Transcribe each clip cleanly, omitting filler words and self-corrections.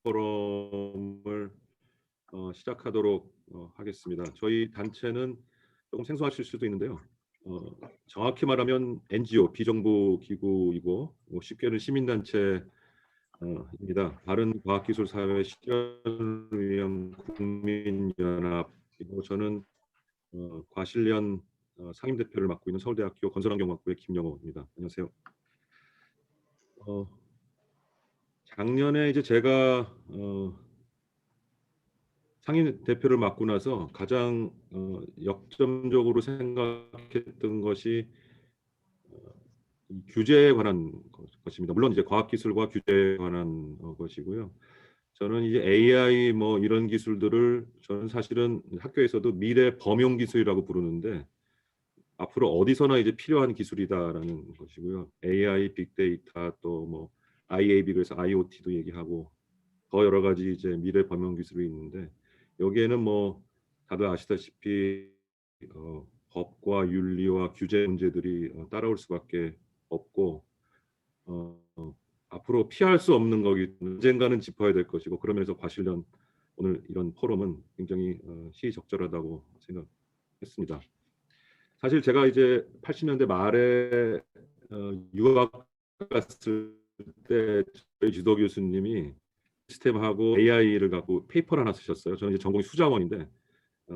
포럼을 시작하도록 하겠습니다. 저희 단체는 조금 생소하실 수도 있는데요. 정확히 말하면 NGO, 비정부 기구이고 쉽게는 시민단체입니다. 바른 과학기술사회 실현을 위한 국민연합이고 저는 과실련 상임대표를 맡고 있는 서울대학교 건설환경학부의 김영호입니다. 안녕하세요. 작년에 이제 제가 상임 대표를 맡고 나서 가장 역점적으로 생각했던 것이 규제에 관한 것입니다. 물론 이제 과학기술과 규제에 관한 것이고요. 저는 이제 AI 뭐 이런 기술들을 저는 사실은 학교에서도 미래 범용 기술이라고 부르는데 앞으로 어디서나 이제 필요한 기술이다라는 것이고요. AI, 빅데이터 또 뭐 IAB 그래서 IoT도 얘기하고 더 여러 가지 이제 미래 범용 기술이 있는데 여기에는 뭐 다들 아시다시피 법과 윤리와 규제 문제들이 따라올 수밖에 없고 앞으로 피할 수 없는 거기 언젠가는 짚어야 될 것이고 그러면서 과실련 오늘 이런 포럼은 굉장히 시의적절하다고 생각했습니다. 사실 제가 이제 80년대 말에 유학 갔을 때 저희 지도 교수님이 시스템하고 AI를 갖고 페이퍼를 하나 쓰셨어요. 저는 이제 전공이 수자원인데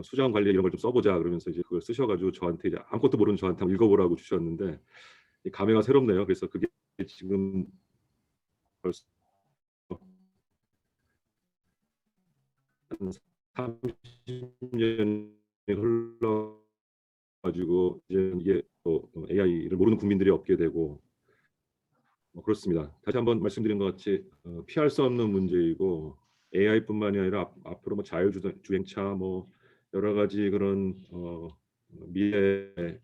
수자원 관리 이런 걸 좀 써보자 그러면서 이제 그걸 쓰셔가지고 저한테 이제 아무것도 모르는 저한테 한번 읽어보라고 주셨는데 감회가 새롭네요. 그래서 그게 지금 벌써 한 30년이 흘러가지고 이제 이게 또 AI를 모르는 국민들이 없게 되고 그렇습니다. 다시 한번 말씀드린 것 같이 피할 수 없는 문제이고 AI뿐만이 아니라 앞으로 뭐 자율주행차 뭐 여러 가지 그런 미래에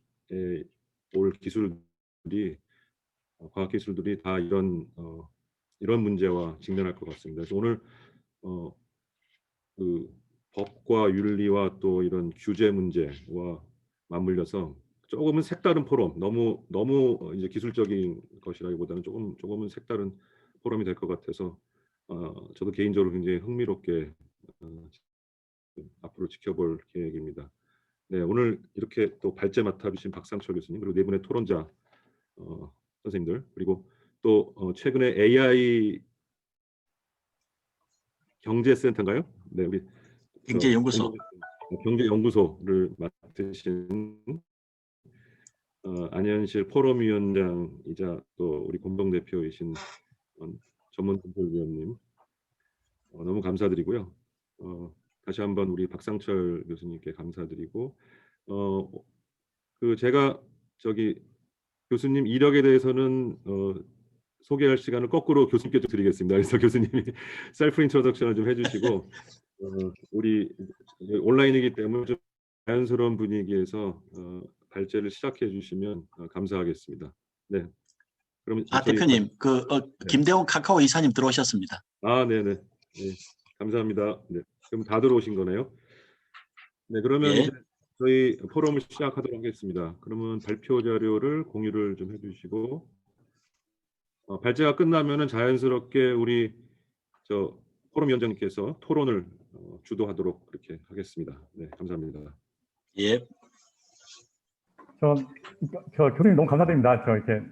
올 기술들이 과학 기술들이 다 이런 문제와 직면할 것 같습니다. 그래서 오늘 그 법과 윤리와 또 이런 규제 문제와 맞물려서 조금은 색다른 포럼, 너무 이제 기술적인 것이라기보다는 조금은 색다른 포럼이 될 것 같아서 저도 개인적으로 굉장히 흥미롭게 앞으로 지켜볼 계획입니다. 네, 오늘 이렇게 또 발제 맡아주신 박상철 교수님 그리고 네 분의 토론자 선생님들 그리고 또 최근에 AI 경제센터인가요? 네, 우리 경제연구소 경제연구소를 맡으신 안현실 포럼위원장이자 또 우리 공동대표이신 전문분들위원님 너무 감사드리고요. 다시 한번 우리 박상철 교수님께 감사드리고 제가 저기 교수님 이력에 대해서는 소개할 시간을 거꾸로 교수님께 좀 드리겠습니다. 그래서 교수님이 셀프 인트로덕션을 좀 해주시고 우리 온라인이기 때문에 좀 자연스러운 분위기에서 발제를 시작해 주시면 감사하겠습니다. 네. 그럼 대표님, 네. 김대웅 카카오 이사님 들어오셨습니다. 네네. 네. 감사합니다. 네. 그럼 다 들어오신 거네요. 네, 그러면 예. 이제 저희 포럼을 시작하도록 하겠습니다. 그러면 발표 자료를 공유를 좀 해주시고 발제가 끝나면은 자연스럽게 우리 포럼 위원장님께서 토론을 주도하도록 그렇게 하겠습니다. 네, 감사합니다. 예. 저 교수님 너무 감사드립니다. 이렇게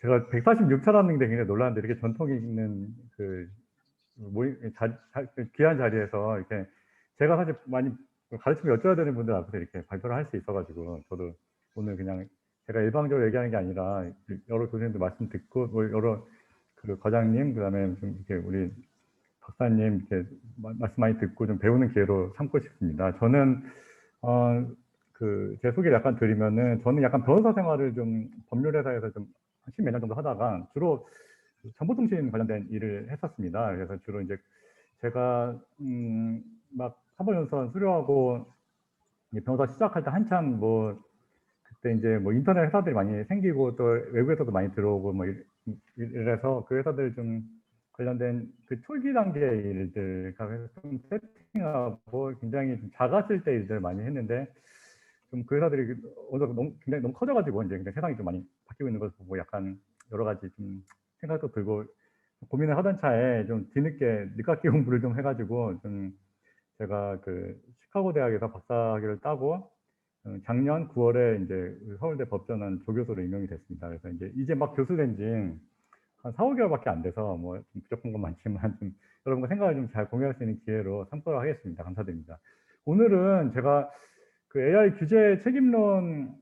제가 146차라는 게 굉장히 놀랐는데 이렇게 전통 있는 귀한 자리에서 이렇게 제가 사실 많이 가르치면 여쭤야 되는 분들 앞에서 이렇게 발표를 할 수 있어가지고 저도 오늘 그냥 제가 일방적으로 얘기하는 게 아니라 여러 교수님들 말씀 듣고 여러 과장님 그다음에 좀 이렇게 우리 박사님 이렇게 말씀 많이 듣고 좀 배우는 기회로 삼고 싶습니다. 저는 제 소개를 약간 드리면은 저는 약간 변호사 생활을 좀 법률회사에서 좀 십몇 년 정도 하다가 주로 정보통신 관련된 일을 했었습니다. 그래서 주로 이제 제가 막 사법연수원 수료하고 변호사 시작할 때 한참 그때 이제 인터넷 회사들이 많이 생기고 또 외국에서도 많이 들어오고 이래서 그 회사들 좀 관련된 초기 단계의 일들, 그래서 좀 세팅하고 굉장히 좀 작았을 때 일들 많이 했는데 좀 그 회사들이 굉장히 너무 커져가지고 이제 세상이 좀 많이 바뀌고 있는 걸 보고 약간 여러 가지 좀 생각도 들고 고민을 하던 차에 좀 뒤늦게 늦깎이 공부를 좀 해가지고 좀 제가 그 시카고 대학에서 박사학위를 따고 작년 9월에 이제 서울대 법전원 조교수로 임명이 됐습니다. 그래서 이제 막 교수 된 지 한 4, 5개월밖에 안 돼서 뭐 좀 부족한 건 많지만 좀 여러분과 생각을 좀 잘 공유할 수 있는 기회로 삼도록 하겠습니다. 감사드립니다. 오늘은 제가 그 AI 규제 책임론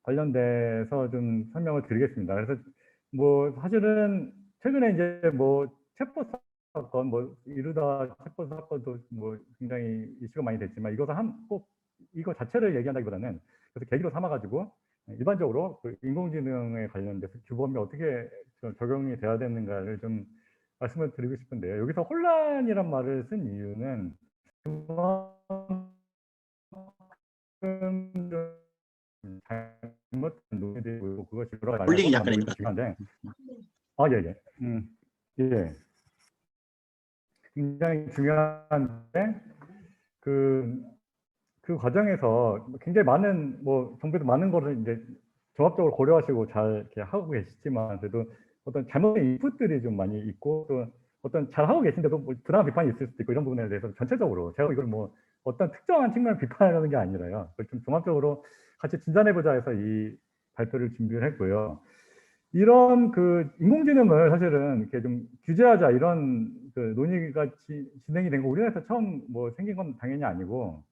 관련돼서 좀 설명을 드리겠습니다. 그래서 뭐 사실은 최근에 이제 뭐 챗봇 사건, 뭐 이루다 챗봇 사건도 뭐 굉장히 이슈가 많이 됐지만 이것을 꼭 이거 자체를 얘기한다기보다는 그래서 계기로 삼아가지고 일반적으로 그 인공지능에 관련돼서 규범이 어떻게 적용이 돼야 되는가를 좀 말씀을 드리고 싶은데요. 여기서 혼란이란 말을 쓴 이유는 잘못된 논의들이 있고 그것이 여러 가지 홀링이 약간 있는 것 중요한데 예예 예. 굉장히 중요한데 그 과정에서 굉장히 많은 뭐 정부에서 많은 거를 이제 종합적으로 고려하시고 잘 이렇게 하고 계시지만 그래도 어떤 잘못된 인풋들이 좀 많이 있고 또 어떤 잘 하고 계신데도 뭐 부당한 비판이 있을 수도 있고 이런 부분에 대해서 전체적으로 제가 이걸 뭐 어떤 특정한 측면을 비판하려는 게 아니라요. 그걸 좀 종합적으로 같이 진단해보자 해서 이 발표를 준비를 했고요. 이런 그 인공지능을 사실은 이렇게 좀 규제하자 이런 그 논의가 진행이 된 거 우리나라에서 처음 뭐 생긴 건 당연히 아니고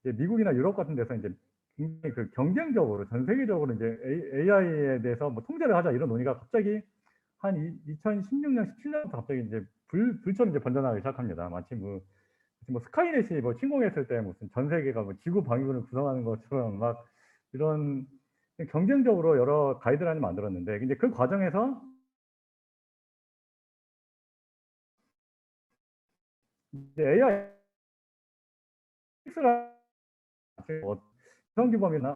이제 미국이나 유럽 같은 데서 이제 굉장히 그 경쟁적으로 전 세계적으로 이제 AI에 대해서 뭐 통제를 하자 이런 논의가 갑자기 한 2016년, 17년부터 갑자기 이제 불처럼 이제 번져나가기 시작합니다. 마치 뭐 스카이넷이 뭐 침공했을 때 무슨 전 세계가 뭐 지구 방위군을 구성하는 것처럼 막 이런 경쟁적으로 여러 가이드라인을 만들었는데 이제 그 과정에서 이제 AI 연성규범이나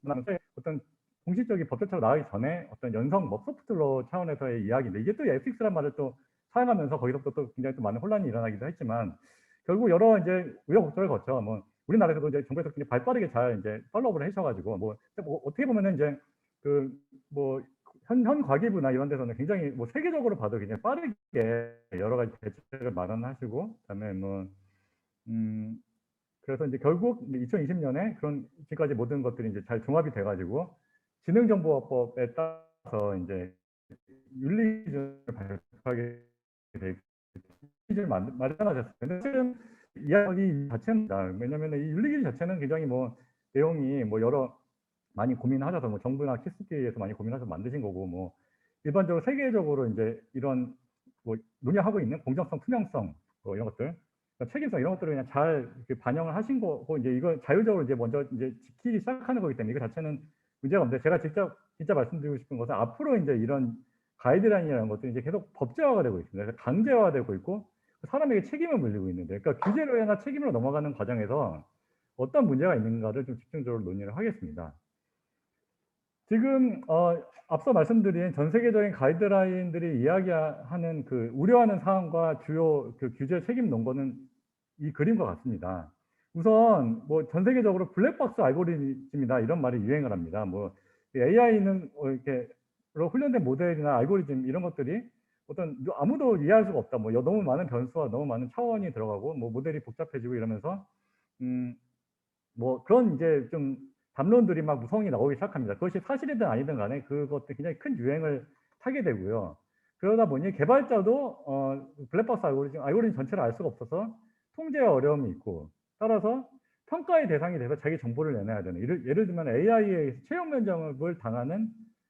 어떤 공식적인 법조차로 나가기 전에 어떤 연성 뭐 소프트로 차원에서의 이야기인데 이게 또 FX란 말을 또 사용하면서 거기서부터 또 굉장히 또 많은 혼란이 일어나기도 했지만 결국 여러 이제 우여곡절을 거쳐 뭐 우리나라에서도 이제 정부에서 굉장히 발빠르게 잘 이제 팔로우를 하셔가지고 뭐 어떻게 보면은 이제 그 뭐 현 과기부나 이런 데서는 굉장히 뭐 세계적으로 봐도 굉장히 빠르게 여러 가지 대책을 마련하시고 그다음에 뭐 그래서 이제 결국 2020년에 그런 지금까지 모든 것들이 이제 잘 종합이 돼가지고 지능정보화법에 따라서 이제 윤리기준을 발표하게 돼 기준을 마련하셨어요. 근데 사실은 이야기 자체는 왜냐하면 이 윤리기준 자체는 굉장히 뭐 내용이 뭐 여러 많이 고민하셔서 뭐 정부나 키스티에서 많이 고민하셔서 만드신 거고 뭐 일반적으로 세계적으로 이제 이런 뭐 논의하고 있는 공정성, 투명성 뭐 이런 것들 책임성 이런 것들을 그냥 잘 반영을 하신 거고 이제 이거 자율적으로 이제 먼저 이제 지키기 시작하는 거기 때문에 이거 자체는 문제가 없는데 제가 진짜 말씀드리고 싶은 것은 앞으로 이제 이런 가이드라인이라는 것들이 이제 계속 법제화가 되고 있습니다. 그래서 강제화되고 있고 사람에게 책임을 물리고 있는데 그러니까 규제로 해나 책임으로 넘어가는 과정에서 어떤 문제가 있는가를 좀 집중적으로 논의를 하겠습니다. 지금 앞서 말씀드린 전 세계적인 가이드라인들이 이야기하는 그 우려하는 사항과 주요 그 규제 책임 논거는 이 그림과 같습니다. 우선 뭐 전 세계적으로 블랙박스 알고리즘이다 이런 말이 유행을 합니다. 뭐 AI는 이렇게 훈련된 모델이나 알고리즘 이런 것들이 어떤 아무도 이해할 수가 없다. 뭐 너무 많은 변수와 너무 많은 차원이 들어가고 뭐 모델이 복잡해지고 이러면서 뭐 그런 이제 좀 담론들이 막 무성히 나오기 시작합니다. 그것이 사실이든 아니든 간에 그것도 굉장히 큰 유행을 타게 되고요. 그러다 보니 개발자도 블랙박스 알고리즘 전체를 알 수가 없어서 통제에 어려움이 있고 따라서 평가의 대상이 돼서 자기 정보를 내놔야 되는 예를 들면 AI에 채용 면접을 당하는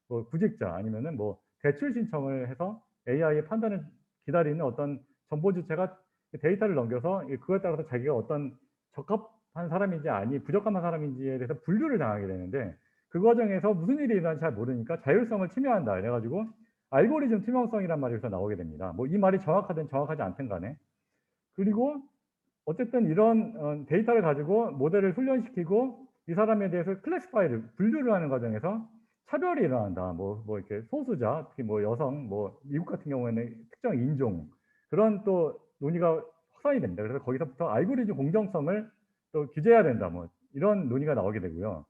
뭐 구직자 아니면은 뭐 대출 신청을 해서 AI의 판단을 기다리는 어떤 정보 주체가 데이터를 넘겨서 그거에 따라서 자기가 어떤 적합한 사람인지 아니 부적합한 사람인지에 대해서 분류를 당하게 되는데 그 과정에서 무슨 일이 일어나는지 잘 모르니까 자율성을 침해한다 그래가지고 알고리즘 투명성이란 말이 여기서 나오게 됩니다. 뭐 이 말이 정확하든 정확하지 않든 간에 그리고 어쨌든 이런 데이터를 가지고 모델을 훈련시키고 이 사람에 대해서 클래시파이를 분류를 하는 과정에서 차별이 일어난다. 뭐 이렇게 소수자, 특히 뭐 여성, 뭐 미국 같은 경우에는 특정 인종 그런 또 논의가 확산이 됩니다. 그래서 거기서부터 알고리즘 공정성을 또 규제해야 된다. 뭐 이런 논의가 나오게 되고요.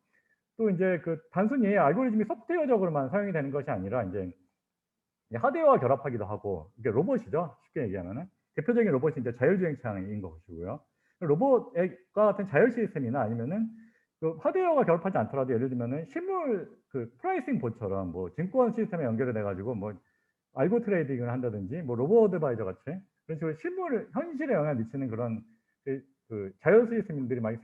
또 이제 그 단순히 알고리즘이 소프트웨어적으로만 사용이 되는 것이 아니라 이제 하드웨어와 결합하기도 하고, 이게 로봇이죠. 쉽게 얘기하면은. 대표적인 로봇이 이제 자율주행차인 것이고요. 로봇과 같은 자율 시스템이나 아니면은 그 하드웨어가 결합하지 않더라도 예를 들면은 실물 그 프라이싱 봇처럼 뭐 증권 시스템에 연결이 돼가지고 뭐 알고 트레이딩을 한다든지 뭐 로보 어드바이저 같이 그런 식으로 실물 현실에 영향을 미치는 그런 그 자율 시스템들이 많이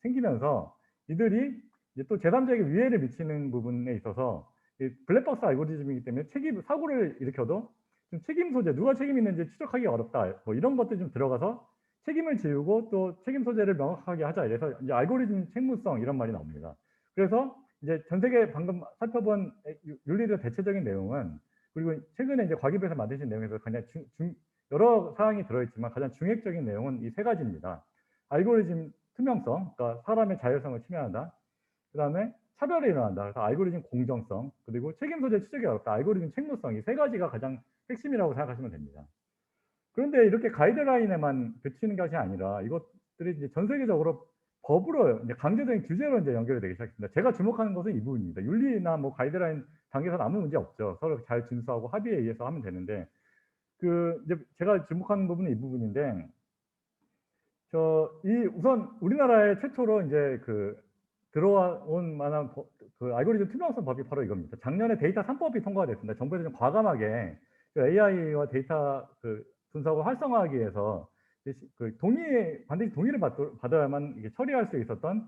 생기면서 이들이 이제 또 제3자에게 위해를 미치는 부분에 있어서 이 블랙박스 알고리즘이기 때문에 사고를 일으켜도 좀 책임 소재, 누가 책임 있는지 추적하기 어렵다. 뭐 이런 것들 좀 들어가서 책임을 지우고 또 책임 소재를 명확하게 하자. 이래서 이제 알고리즘 책무성 이런 말이 나옵니다. 그래서 이제 전 세계 방금 살펴본 윤리적 대체적인 내용은 그리고 최근에 이제 과기부에서 만드신 내용에서 그냥 여러 사항이 들어있지만 가장 중핵적인 내용은 이 세 가지입니다. 알고리즘 투명성, 그러니까 사람의 자율성을 침해한다. 그 다음에 차별이 일어난다. 그래서 알고리즘 공정성, 그리고 책임 소재 추적이 어렵다. 알고리즘 책무성, 이 세 가지가 가장 핵심이라고 생각하시면 됩니다. 그런데 이렇게 가이드라인에만 그치는 것이 아니라 이것들이 이제 전 세계적으로 법으로 이제 강제적인 규제로 이제 연결이 되기 시작했습니다. 제가 주목하는 것은 이 부분입니다. 윤리나 뭐 가이드라인 단계에서는 아무 문제 없죠. 서로 잘 준수하고 합의에 의해서 하면 되는데 이제 제가 주목하는 부분은 이 부분인데 우선 우리나라에 최초로 이제 들어온 만한 그 알고리즘 투명성 법이 바로 이겁니다. 작년에 데이터 3법이 통과가 됐습니다. 정부에서 좀 과감하게 AI와 데이터 분석을 활성화하기 위해서 반드시 동의를 받아야만 이게 처리할 수 있었던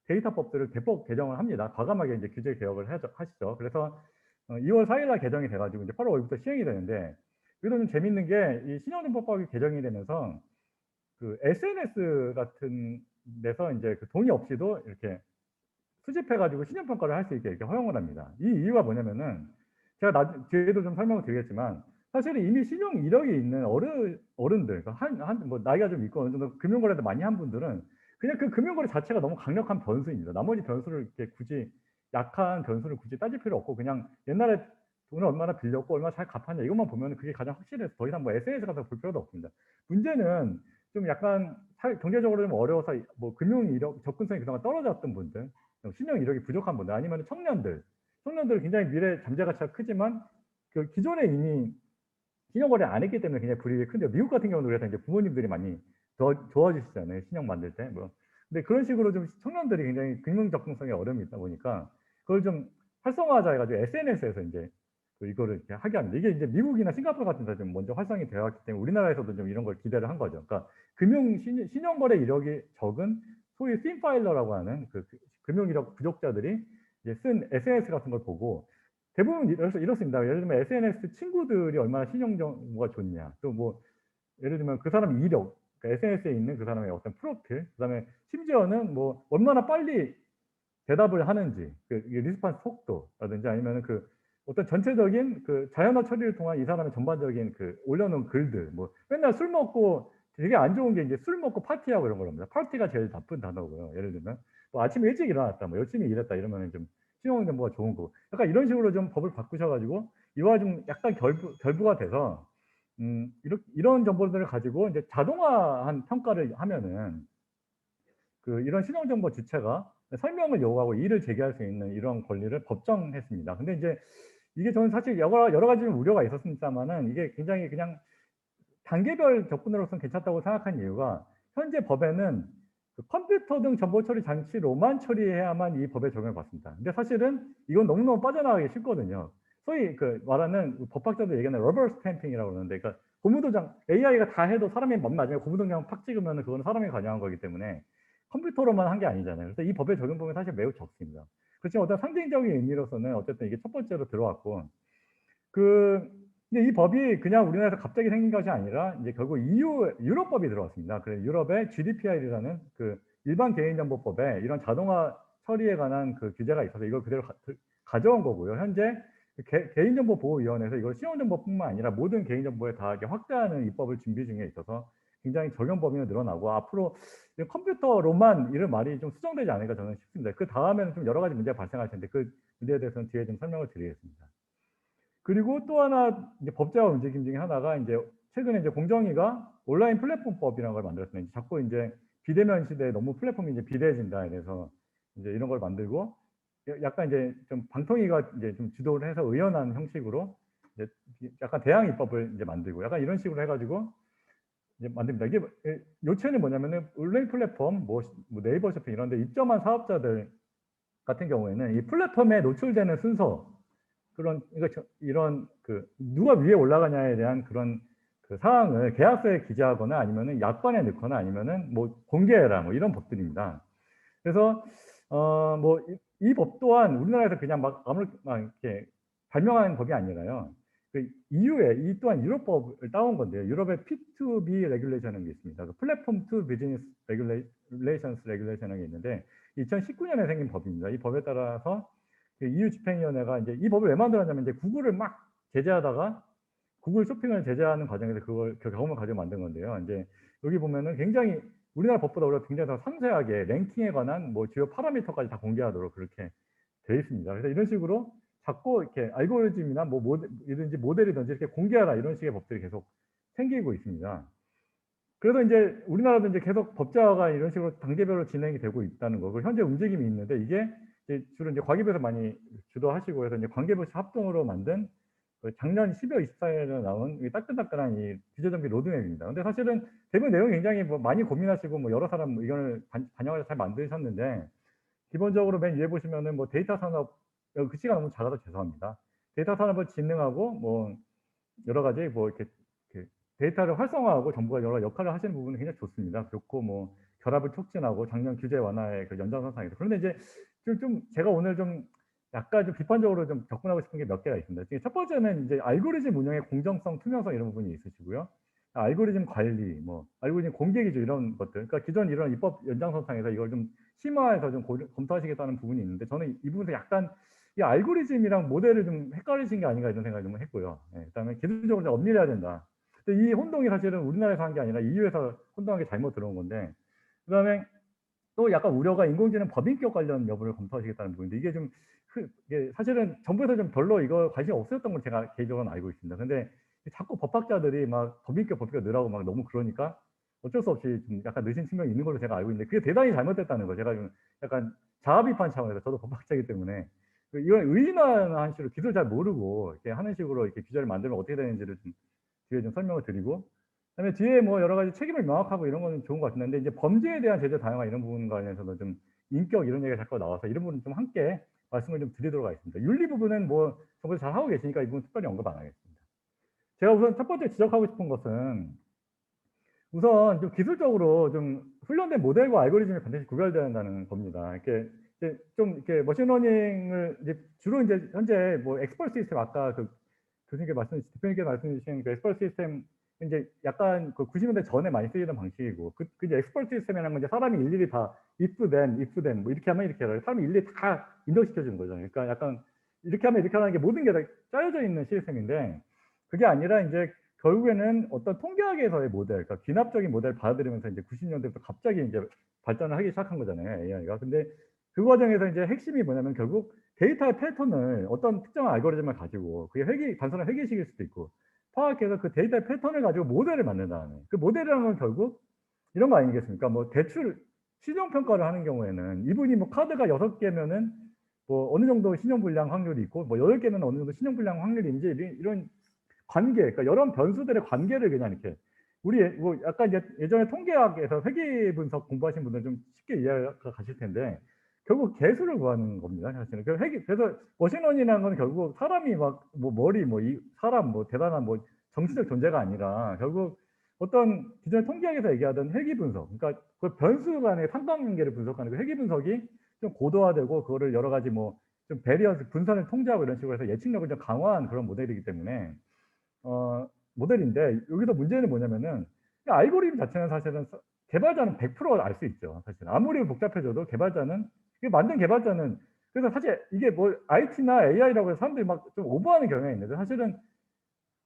데이터법들을 대폭 개정을 합니다. 과감하게 이제 규제 개혁을 하시죠. 그래서 2월 4일 날 개정이 돼가지고 이제 8월 5일부터 시행이 되는데 여기서 좀 재밌는 게 이 신용정보법이 개정이 되면서 SNS 같은 데서 이제 동의 없이도 이렇게 수집해가지고 신용평가를 할 수 있게 이렇게 허용을 합니다. 이 이유가 뭐냐면은 제가 뒤에도 좀 설명을 드리겠지만 사실은 이미 신용 이력이 있는 어른들, 뭐 나이가 좀 있고 어느 정도 금융거래도 많이 한 분들은 그냥 그 금융거래 자체가 너무 강력한 변수입니다. 나머지 변수를 이렇게 굳이 약한 변수를 굳이 따질 필요 없고 그냥 옛날에 돈을 얼마나 빌렸고 얼마나 잘 갚았냐 이것만 보면 그게 가장 확실해서 더 이상 뭐 SNS 같은 거 볼 필요도 없습니다. 문제는 좀 약간 경제적으로 좀 어려워서 뭐 금융 이력 접근성이 그동안 떨어졌던 분들, 신용 이력이 부족한 분들 아니면 청년들 굉장히 미래 잠재 가치가 크지만 기존에 이미 신용거래 안 했기 때문에 굉장히 불이익이 큰데 미국 같은 경우는 그래서 이제 부모님들이 많이 더 도와주시잖아요. 신용 만들 때 뭐. 근데 그런 식으로 좀 청년들이 굉장히 금융 접근성에 어려움이 있다 보니까 그걸 좀 활성화하자 해가지고 SNS에서 이제 이거를 이렇게 하게 합니다. 이게 이제 미국이나 싱가포르 같은 데서 좀 먼저 활성이 되었기 때문에 우리나라에서도 좀 이런 걸 기대를 한 거죠. 그러니까 신용거래 이력이 적은 소위 핀파일러라고 하는 금융 이력 부족자들이 이제 쓴 SNS 같은 걸 보고 대부분 이렇습니다. 예를 들면 SNS 친구들이 얼마나 신용 정보가 좋냐, 또 뭐 예를 들면 그 사람 이력, 그러니까 SNS에 있는 그 사람의 어떤 프로필, 그다음에 심지어는 뭐 얼마나 빨리 대답을 하는지, 리스폰스 속도라든지 아니면 어떤 전체적인 자연어 처리를 통한 이 사람의 전반적인 올려놓은 글들, 뭐 맨날 술 먹고 되게 안 좋은 게 이제 술 먹고 파티하고 이런 거랍니다. 파티가 제일 나쁜 단어고요. 예를 들면 뭐 아침에 일찍 일어났다, 뭐 열심히 일했다 이러면 좀 신용 정보가 좋은 거고, 약간 이런 식으로 좀 법을 바꾸셔가지고 이와 좀 약간 결부가 돼서 이런 정보들을 가지고 이제 자동화한 평가를 하면은 이런 신용정보 주체가 설명을 요구하고 이의를 제기할 수 있는 이런 권리를 법정했습니다. 근데 이제 이게 저는 사실 여러 가지 우려가 있었습니다만은 이게 굉장히 그냥 단계별 접근으로서는 괜찮다고 생각한 이유가 현재 법에는 컴퓨터 등 정보 처리 장치로만 처리해야만 이 법에 적용을 받습니다. 근데 사실은 이건 너무너무 빠져나가기 쉽거든요. 소위 말하는 법학자들 얘기하는 러버 스탬핑이라고 그러는데, 그러니까 고무도장 AI가 다 해도 사람이 맞으면 고무도장 팍 찍으면 그건 사람이 관여한 거기 때문에 컴퓨터로만 한 게 아니잖아요. 그래서 이 법의 적용 범위는 사실 매우 적습니다. 그렇지만 어떤 상징적인 의미로서는 어쨌든 이게 첫 번째로 들어왔고, 근데 이 법이 그냥 우리나라에서 갑자기 생긴 것이 아니라 이제 결국 유럽법이 들어왔습니다. 그래서 유럽의 GDPR이라는 일반 개인정보법에 이런 자동화 처리에 관한 규제가 있어서 이걸 그대로 가져온 거고요. 현재 개인정보보호위원회에서 이걸 신용정보뿐만 아니라 모든 개인정보에 다 확대하는 입법을 준비 중에 있어서 굉장히 적용 범위가 늘어나고 앞으로 컴퓨터로만 이런 말이 좀 수정되지 않을까 저는 싶습니다. 그 다음에는 좀 여러 가지 문제가 발생할 텐데 그 문제에 대해서는 뒤에 좀 설명을 드리겠습니다. 그리고 또 하나 이제 법제화 움직임 중에 하나가 이제 최근에 이제 공정위가 온라인 플랫폼법이라는 걸 만들었습니다. 자꾸 이제 비대면 시대에 너무 플랫폼이 이제 비대해진다 이래서 이제 이런 걸 만들고 약간 이제 좀 방통위가 이제 좀 주도를 해서 의연한 형식으로 이제 약간 대항 입법을 이제 만들고 약간 이런 식으로 해가지고 이제 만듭니다. 이게 요체는 뭐냐면은 온라인 플랫폼, 뭐 네이버 쇼핑 이런 데 입점한 사업자들 같은 경우에는 이 플랫폼에 노출되는 순서, 그런 이런 그 누가 위에 올라가냐에 대한 그런 그 사항을 계약서에 기재하거나 아니면은 약관에 넣거나 아니면은 뭐 공개해라 뭐 이런 법들입니다. 그래서 뭐 이 법 또한 우리나라에서 그냥 막 막 이렇게 발명한 법이 아니라요. 그 EU에 이 또한 유럽법을 따온 건데요. 유럽의 P2B 레귤레이션이라는 게 있습니다. 그 플랫폼 투 비즈니스 레귤레이션스 레귤레이션이라는 게 있는데 2019년에 생긴 법입니다. 이 법에 따라서 그 EU 집행위원회가 이제 이 법을 왜 만들었냐면 이제 구글을 막 제재하다가 구글 쇼핑을 제재하는 과정에서 그 경험을 가지고 만든 건데요. 이제 여기 보면은 굉장히 우리나라 법보다 오히려 굉장히 더 상세하게 랭킹에 관한 뭐 주요 파라미터까지 다 공개하도록 그렇게 되어 있습니다. 그래서 이런 식으로 자꾸 이렇게 알고리즘이나 뭐 모델이든지 모델이든지 이렇게 공개하라 이런 식의 법들이 계속 생기고 있습니다. 그래서 이제 우리나라도 이제 계속 법제화가 이런 식으로 단계별로 진행이 되고 있다는 거. 그리고 현재 움직임이 있는데 이게 이제 주로 이제 과기부에서 많이 주도하시고 해서 이제 관계부 합동으로 만든 그 작년 12월 24일에 나온 이 따끈따끈한 이 기재정비 로드맵입니다. 근데 사실은 대부분 내용이 굉장히 뭐 많이 고민하시고 뭐 여러 사람 의견을 반영해서 잘 만드셨는데 기본적으로 맨 위에 보시면은 뭐 데이터 산업, 글씨가 너무 작아서 죄송합니다. 데이터 산업을 진흥하고 뭐 여러 가지 뭐 이렇게 데이터를 활성화하고 정부가 여러 역할을 하시는 부분은 굉장히 좋습니다. 좋고 뭐 결합을 촉진하고 작년 규제 완화의 그 연장선상에서. 그런데 이제 좀 제가 오늘 좀 약간 좀 비판적으로 좀 접근하고 싶은 게 몇 개가 있습니다. 첫 번째는 이제 알고리즘 운영의 공정성, 투명성 이런 부분이 있으시고요. 알고리즘 관리, 뭐 알고리즘 공개 기준 이런 것들. 그러니까 기존 이런 입법 연장선상에서 이걸 좀 심화해서 좀 검토하시겠다는 부분이 있는데 저는 이 부분에서 약간 이 알고리즘이랑 모델을 좀 헷갈리신 게 아닌가 이런 생각을 좀 했고요. 그다음에 기술적으로 좀 엄밀해야 된다. 근데 이 혼동이 사실은 우리나라에서 한 게 아니라 EU에서 혼동한 게 잘못 들어온 건데, 그다음에 또 약간 우려가 인공지능 법인격 관련 여부를 검토하시겠다는 부분인데 이게 좀 이게 사실은 정부에서 좀 별로 이거 관심이 없었던 걸 제가 개인적으로는 알고 있습니다. 근데 자꾸 법학자들이 막 법인격 넣으라고 막 너무 그러니까 어쩔 수 없이 좀 약간 늦은 측면이 있는 걸로 제가 알고 있는데 그게 대단히 잘못됐다는 거. 제가 좀 약간 자아 비판 차원에서 저도 법학자이기 때문에 이건 의인화한 식으로 기술 잘 모르고 이렇게 하는 식으로 이렇게 규제를 만들면 어떻게 되는지를 좀 뒤에 좀 설명을 드리고, 그다음에 뒤에 뭐 여러 가지 책임을 명확하고 이런 거는 좋은 것 같은데 이제 범죄에 대한 제재 다양화 이런 부분 관련해서도 좀 인격 이런 얘기가 자꾸 나와서 이런 부분 좀 함께 말씀을 좀 드리도록 하겠습니다. 윤리 부분은 뭐 정부에서 잘 하고 계시니까 이 부분 특별히 언급 안 하겠습니다. 제가 우선 첫 번째 지적하고 싶은 것은 우선 좀 기술적으로 좀 훈련된 모델과 알고리즘이 반드시 구별돼야 한다는 겁니다. 이렇게 좀 이렇게 머신러닝을 이제 주로 이제 현재 뭐 엑스퍼트 시스템 아까 그 대표님께서 말씀해 주신 그 엑스퍼트 시스템 이제 약간 그 90년대 전에 많이 쓰이던 방식이고 그 이제 엑스퍼트 시스템이라는 건 이제 사람이 일일이 다 if then 뭐 이렇게 하면 이렇게 해라. 사람이 일일이 다 입력시켜 주는 거죠. 그러니까 약간 이렇게 하면 이렇게 하는 게 모든 게 다 짜여져 있는 시스템인데 그게 아니라 이제 결국에는 어떤 통계학에서의 모델, 그러니까 귀납적인 모델을 받아들이면서 이제 90년대부터 갑자기 이제 발전을 하기 시작한 거잖아요, AI가. 근데 그 과정에서 이제 핵심이 뭐냐면 결국 데이터의 패턴을 어떤 특정한 알고리즘을 가지고 그게 단순한 회계식일 수도 있고 파악해서 그 데이터의 패턴을 가지고 모델을 만든다는 그 모델이라는 건 결국 이런 거 아니겠습니까? 뭐 대출 신용 평가를 하는 경우에는 이분이 뭐 카드가 6개면은 뭐 어느 정도 신용 불량 확률이 있고 뭐 8개면 어느 정도 신용 불량 확률인지 이런 관계, 그러니까 여러 변수들의 관계를 그냥 이렇게 우리 뭐 약간 이제 예전에 통계학에서 회계 분석 공부하신 분들 좀 쉽게 이해가 가실 텐데 결국 개수를 구하는 겁니다. 사실은. 그래서 머신러닝이라는 건 결국 사람이 막 뭐 머리 뭐 이 사람 뭐 대단한 뭐 정치적 존재가 아니라 결국 어떤 기존의 통계학에서 얘기하던 회귀 분석, 그러니까 그 변수 간의 상관관계를 분석하는 그 회귀 분석이 좀 고도화되고 그거를 여러 가지 뭐 좀 베리어스 분산을 통제하고 이런 식으로 해서 예측력을 좀 강화한 그런 모델이기 때문에 모델인데 여기서 문제는 뭐냐면은 이 알고리즘 자체는 사실은 개발자는 100% 알 수 있죠. 사실 아무리 복잡해져도 개발자는 이게 만든 개발자는 그래서 사실 이게 뭐 IT나 AI라고 해서 사람들이 막 좀 오버하는 경향이 있는데 사실은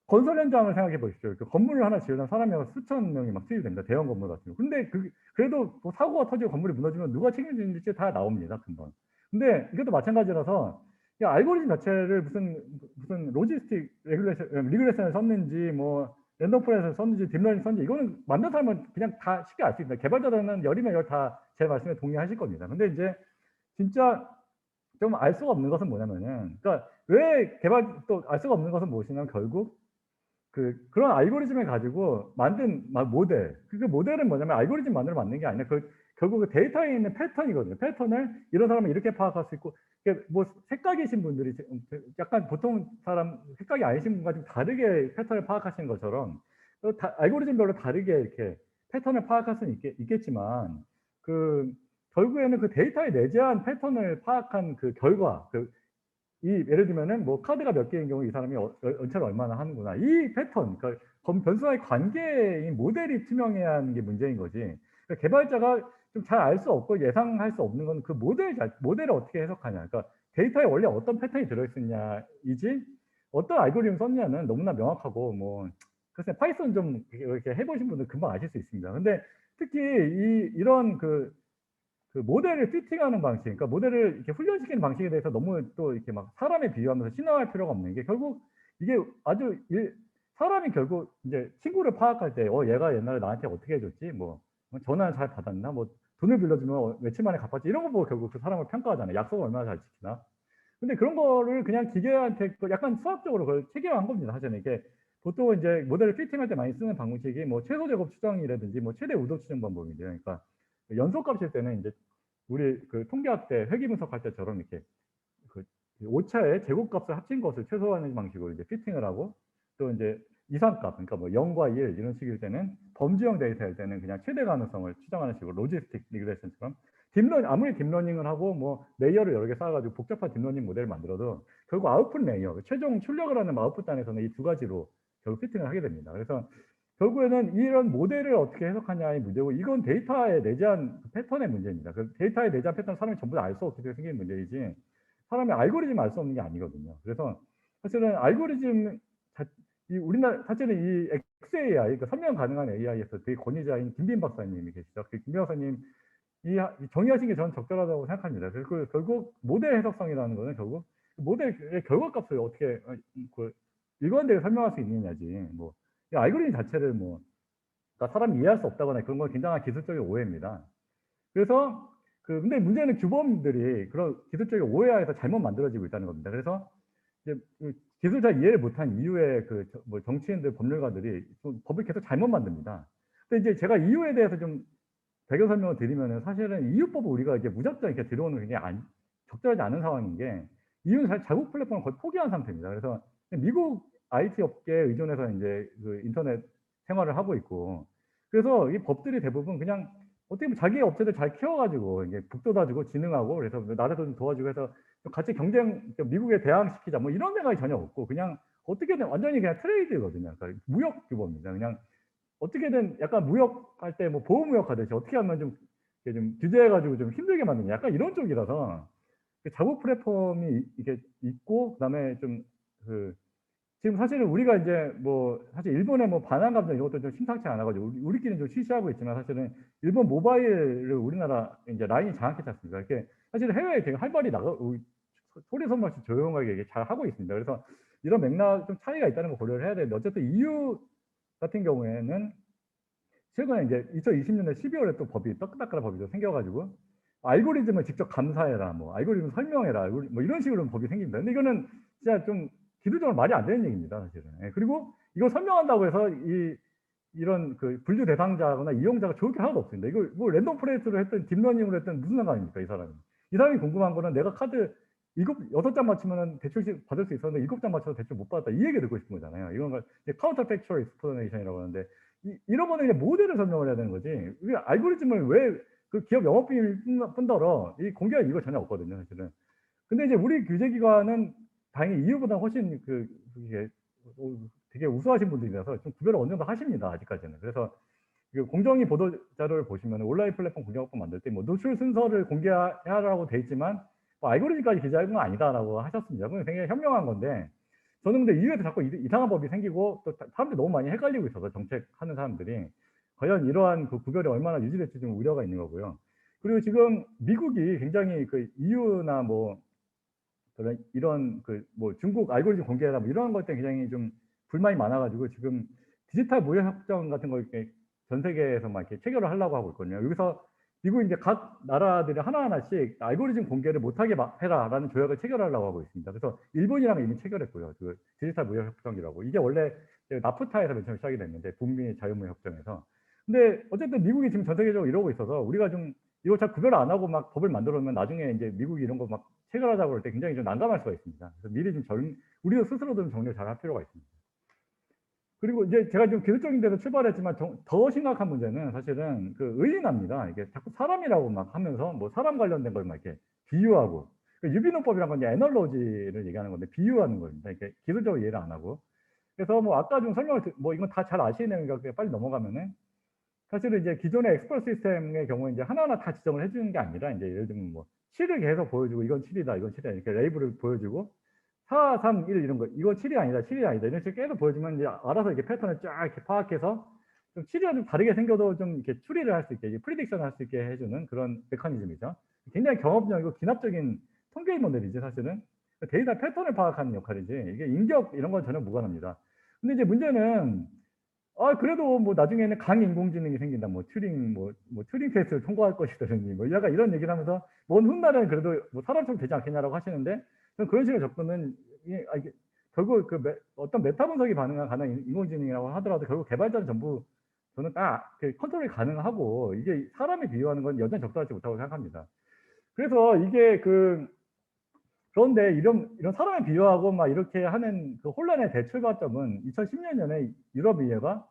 건설 현장을 생각해 보십시오. 그 건물을 하나 지으려면 사람이 수천 명이 막 투입이 됩니다. 대형 건물 같은 거. 근데 그래도 뭐 사고가 터지고 건물이 무너지면 누가 책임지는지 다 나옵니다. 금방. 근데 이것도 마찬가지라서 이 알고리즘 자체를 무슨 로지스틱 리그레션을 썼는지 뭐 랜덤 포레스트를 썼는지 딥러닝 썼는지 이거는 만든 사람은 그냥 다 쉽게 알 수 있습니다. 개발자들은 열이면 열 다 제 말씀에 동의하실 겁니다. 근데 이제 진짜 좀 알 수가 없는 것은 뭐냐면은, 그러니까 왜 개발 또 알 수가 없는 것은 무엇이냐면 결국 그런 알고리즘을 가지고 만든 모델, 그 모델은 뭐냐면 알고리즘만으로 만든 게 아니라 결국 그 데이터에 있는 패턴이거든요. 패턴을 이런 사람은 이렇게 파악할 수 있고, 이게 뭐 색각이신 분들이 약간 보통 사람 색각이 아니신 분과 좀 다르게 패턴을 파악하시는 것처럼 알고리즘별로 다르게 이렇게 패턴을 파악할 수는 있겠지만, 결국에는 그 데이터에 내재한 패턴을 파악한 그 결과, 예를 들면은 뭐 카드가 몇 개인 경우 이 사람이 연체를 얼마나 하는구나. 이 패턴, 그러니까 변수와의 관계인 모델이 투명해야 하는 게 문제인 거지. 그러니까 개발자가 좀 잘 알 수 없고 예상할 수 없는 건 그 모델을 어떻게 해석하냐. 그러니까 데이터에 원래 어떤 패턴이 들어있느냐이지, 어떤 알고리즘 썼냐는 너무나 명확하고, 글쎄 파이썬 좀 이렇게 해보신 분들 금방 아실 수 있습니다. 근데 특히 이런 모델을 피팅하는 방식, 그러니까 모델을 이렇게 훈련시키는 방식에 대해서 너무 또 이렇게 막 사람에 비유하면서 신화할 필요가 없는 게, 결국 이게 사람이 결국 이제 친구를 파악할 때, 얘가 옛날에 나한테 어떻게 해줬지, 전화 잘 받았나, 돈을 빌려주면 며칠 만에 갚았지, 이런 거 보고 결국 그 사람을 평가하잖아요. 약속을 얼마나 잘 지키나. 근데 그런 거를 그냥 기계한테 약간 수학적으로 그걸 체계화한 겁니다. 사실은 이게 보통 이제 모델을 피팅할 때 많이 쓰는 방식이 최소 제곱 추정이라든지 최대 우도 추정 방법인데요. 그러니까 연속값일 때는 이제 우리 통계학 때 회귀 분석할 때처럼 이렇게 오차의 제곱값을 합친 것을 최소화하는 방식으로 이제 피팅을 하고, 또 이제 이상값, 그러니까 0과 1 이런 식일 때는 범주형 데이터일 때는 그냥 최대 가능성을 추정하는 식으로 로지스틱 리그레션처럼 아무리 딥러닝을 하고 레이어를 여러 개 쌓아가지고 복잡한 딥러닝 모델을 만들어도 결국 아웃풋 레이어, 최종 출력을 하는 아웃풋 단에서는 이 두 가지로 결국 피팅을 하게 됩니다. 그래서 결국에는 이런 모델을 어떻게 해석하냐의 문제고, 이건 데이터에 내재한 패턴의 문제입니다. 데이터에 내재한 패턴 사람이 전부 다 알 수 없게 생긴 문제이지, 사람이 알고리즘 알 수 없는 게 아니거든요. 그래서 사실은 알고리즘, 우리나라 사실은 이 XAI, 그러니까 설명 가능한 AI에서 되게 권위자인 김빈 박사님이 계시죠. 김빈 박사님 정의하신 게 저는 적절하다고 생각합니다. 그래서 결국 모델 해석성이라는 거는 결국 모델의 결과값을 어떻게 일관되게 설명할 수 있느냐지, 이 알고리즘 자체를 그러니까 사람이 이해할 수 없다거나 그런 건 굉장한 기술적인 오해입니다. 그래서 근데 문제는 규범들이 그런 기술적인 오해하에서 잘못 만들어지고 있다는 겁니다. 그래서 이제 기술 잘 이해를 못한 이후에 정치인들, 법률가들이 법을 계속 잘못 만듭니다. 근데 이제 제가 이유에 대해서 좀 배경 설명을 드리면은, 사실은 이유법을 우리가 이제 무작정 이렇게 들어오는 게 적절하지 않은 상황인 게, 이유는 자국 플랫폼을 거의 포기한 상태입니다. 그래서 미국 IT 업계에 의존해서 이제 인터넷 생활을 하고 있고, 그래서 이 법들이 대부분 그냥 어떻게 보면 자기 업체들 잘 키워가지고 이제 북돋아주고 진흥하고, 그래서 나라도 좀 도와주고 해서 같이 미국에 대항시키자 이런 생각이 전혀 없고, 그냥 어떻게든 완전히 그냥 트레이드거든요. 그러니까 무역 규범입니다. 그냥 어떻게든 약간 무역할 때 보호무역 하듯이 어떻게 하면 좀 규제해가지고 좀 힘들게 만드냐, 약간 이런 쪽이라서 자국 플랫폼이 이게 있고, 그다음에 지금 사실은 우리가 이제 사실 일본의 반환 감정 이것도 좀 심상치 않아가지고 우리끼리는 좀 시시하고 있지만, 사실은 일본 모바일을 우리나라 이제 라인이 장악했지 않습니까? 이렇게 사실 해외에 되게 활발히 소리 소문 없이 조용하게 이게 잘 하고 있습니다. 그래서 이런 맥락 좀 차이가 있다는 거 고려를 해야 되는데, 어쨌든 EU 같은 경우에는 최근에 이제 2020년에 12월에 또 따끈따끈한 법이 생겨가지고, 알고리즘을 직접 감사해라, 알고리즘 설명해라, 이런 식으로 법이 생깁니다. 근데 이거는 진짜 좀 기술적으로 말이 안 되는 얘기입니다, 사실은. 그리고 이걸 설명한다고 해서 이런 분류 대상자거나 이용자가 좋을 게 하나도 없습니다. 이거 랜덤 포레스트로 했든 딥러닝으로 했든 무슨 상관입니까, 이 사람이. 이 사람이 궁금한 거는 내가 카드 6장 맞추면 대출 받을 수 있었는데 7장 맞춰서 대출 못 받았다, 이 얘기 듣고 싶은 거잖아요. 이런 걸 카운터 팩츄얼 익스플레이션이라고 하는데, 이런 거는 이제 모델을 설명을 해야 되는 거지, 우리 알고리즘을 왜 기업 영업비밀 뿐더러 이 공개할 이유가 전혀 없거든요, 사실은. 근데 이제 우리 규제기관은 다행히 EU보다 훨씬 되게 우수하신 분들이라서 좀 구별을 어느 정도 하십니다, 아직까지는. 그래서 공정위 보도 자료를 보시면 온라인 플랫폼 공개업법 만들 때 노출 순서를 공개하라고 돼 있지만 알고리즘까지 기재하는 건 아니다라고 하셨습니다. 그건 굉장히 현명한 건데, 저는 근데 이후에도 자꾸 이상한 법이 생기고 또 사람들이 너무 많이 헷갈리고 있어서, 정책하는 사람들이 과연 이러한 구별이 얼마나 유지될지 좀 우려가 있는 거고요. 그리고 지금 미국이 굉장히 EU나 이런 중국 알고리즘 공개라 이런 것 때문에 굉장히 좀 불만이 많아가지고, 지금 디지털 무역 협정 같은 거 이렇게 전 세계에서 막 이렇게 체결을 하려고 하고 있거든요. 여기서 미국 이제 각 나라들이 하나하나씩 알고리즘 공개를 못하게 해라라는 조약을 체결하려고 하고 있습니다. 그래서 일본이랑 이미 체결했고요. 그 디지털 무역 협정이라고. 이게 원래 나프타에서 맨 처음 시작이 됐는데 북미 자유무역 협정에서. 근데 어쨌든 미국이 지금 전 세계적으로 이러고 있어서 우리가 좀 이거 잘 구별 안 하고 막 법을 만들어 놓으면 나중에 이제 미국이 이런 거 막 체결하자고 그럴 때 굉장히 좀 난감할 수가 있습니다. 그래서 미리 좀 우리도 스스로도 좀 정리를 잘 할 필요가 있습니다. 그리고 이제 제가 좀 기술적인 데서 출발했지만 더 심각한 문제는 사실은 그 의인합니다. 이게 자꾸 사람이라고 막 하면서 뭐 사람 관련된 걸 막 이렇게 비유하고, 그 유비농법이란 건 이제 애널로지를 얘기하는 건데 비유하는 겁니다. 이렇게 기술적으로 이해를 안 하고. 그래서 뭐 아까 좀 뭐 이건 다 잘 아시는 내용이니까 그냥 빨리 넘어가면은, 사실은 이제 기존의 엑스퍼트 시스템의 경우에 이제 하나하나 다 지정을 해주는 게 아니라, 이제 예를 들면 뭐 7을 계속 보여주고 이건 7이다 이건 7이다 이렇게 레이블을 보여주고 4, 3, 1 이런 거, 이거 7이 아니다, 7이 아니다 이런 식으로 계속 보여주면 이제 알아서 이렇게 패턴을 쫙 이렇게 파악해서 좀 7이랑 좀 다르게 생겨도 좀 이렇게 추리를 할 수 있게, 프리딕션을 할 수 있게 해주는 그런 메커니즘이죠. 굉장히 경험적이고 기납적인 통계 모델이지 사실은. 데이터 패턴을 파악하는 역할이지 이게 인격 이런 건 전혀 무관합니다. 근데 이제 문제는 그래도 뭐 나중에는 강인공지능이 생긴다, 뭐 튜링 테스트를 통과할 것이다든지 뭐 약간 이런 얘기를 하면서 먼 훗날에는 그래도 뭐 사람처럼 되지 않겠냐라고 하시는데, 저는 그런 식의 접근은 이게 결국 어떤 메타 분석이 가능한 인공지능이라고 하더라도 결국 개발자는 전부 저는 다 컨트롤이 가능하고, 이게 사람에 비유하는 건 여전히 적절하지 못하고 생각합니다. 그래서 이게 그런데 이런 사람에 비유하고 막 이렇게 하는 그 혼란의 대출발점은 2010년에 유럽의회가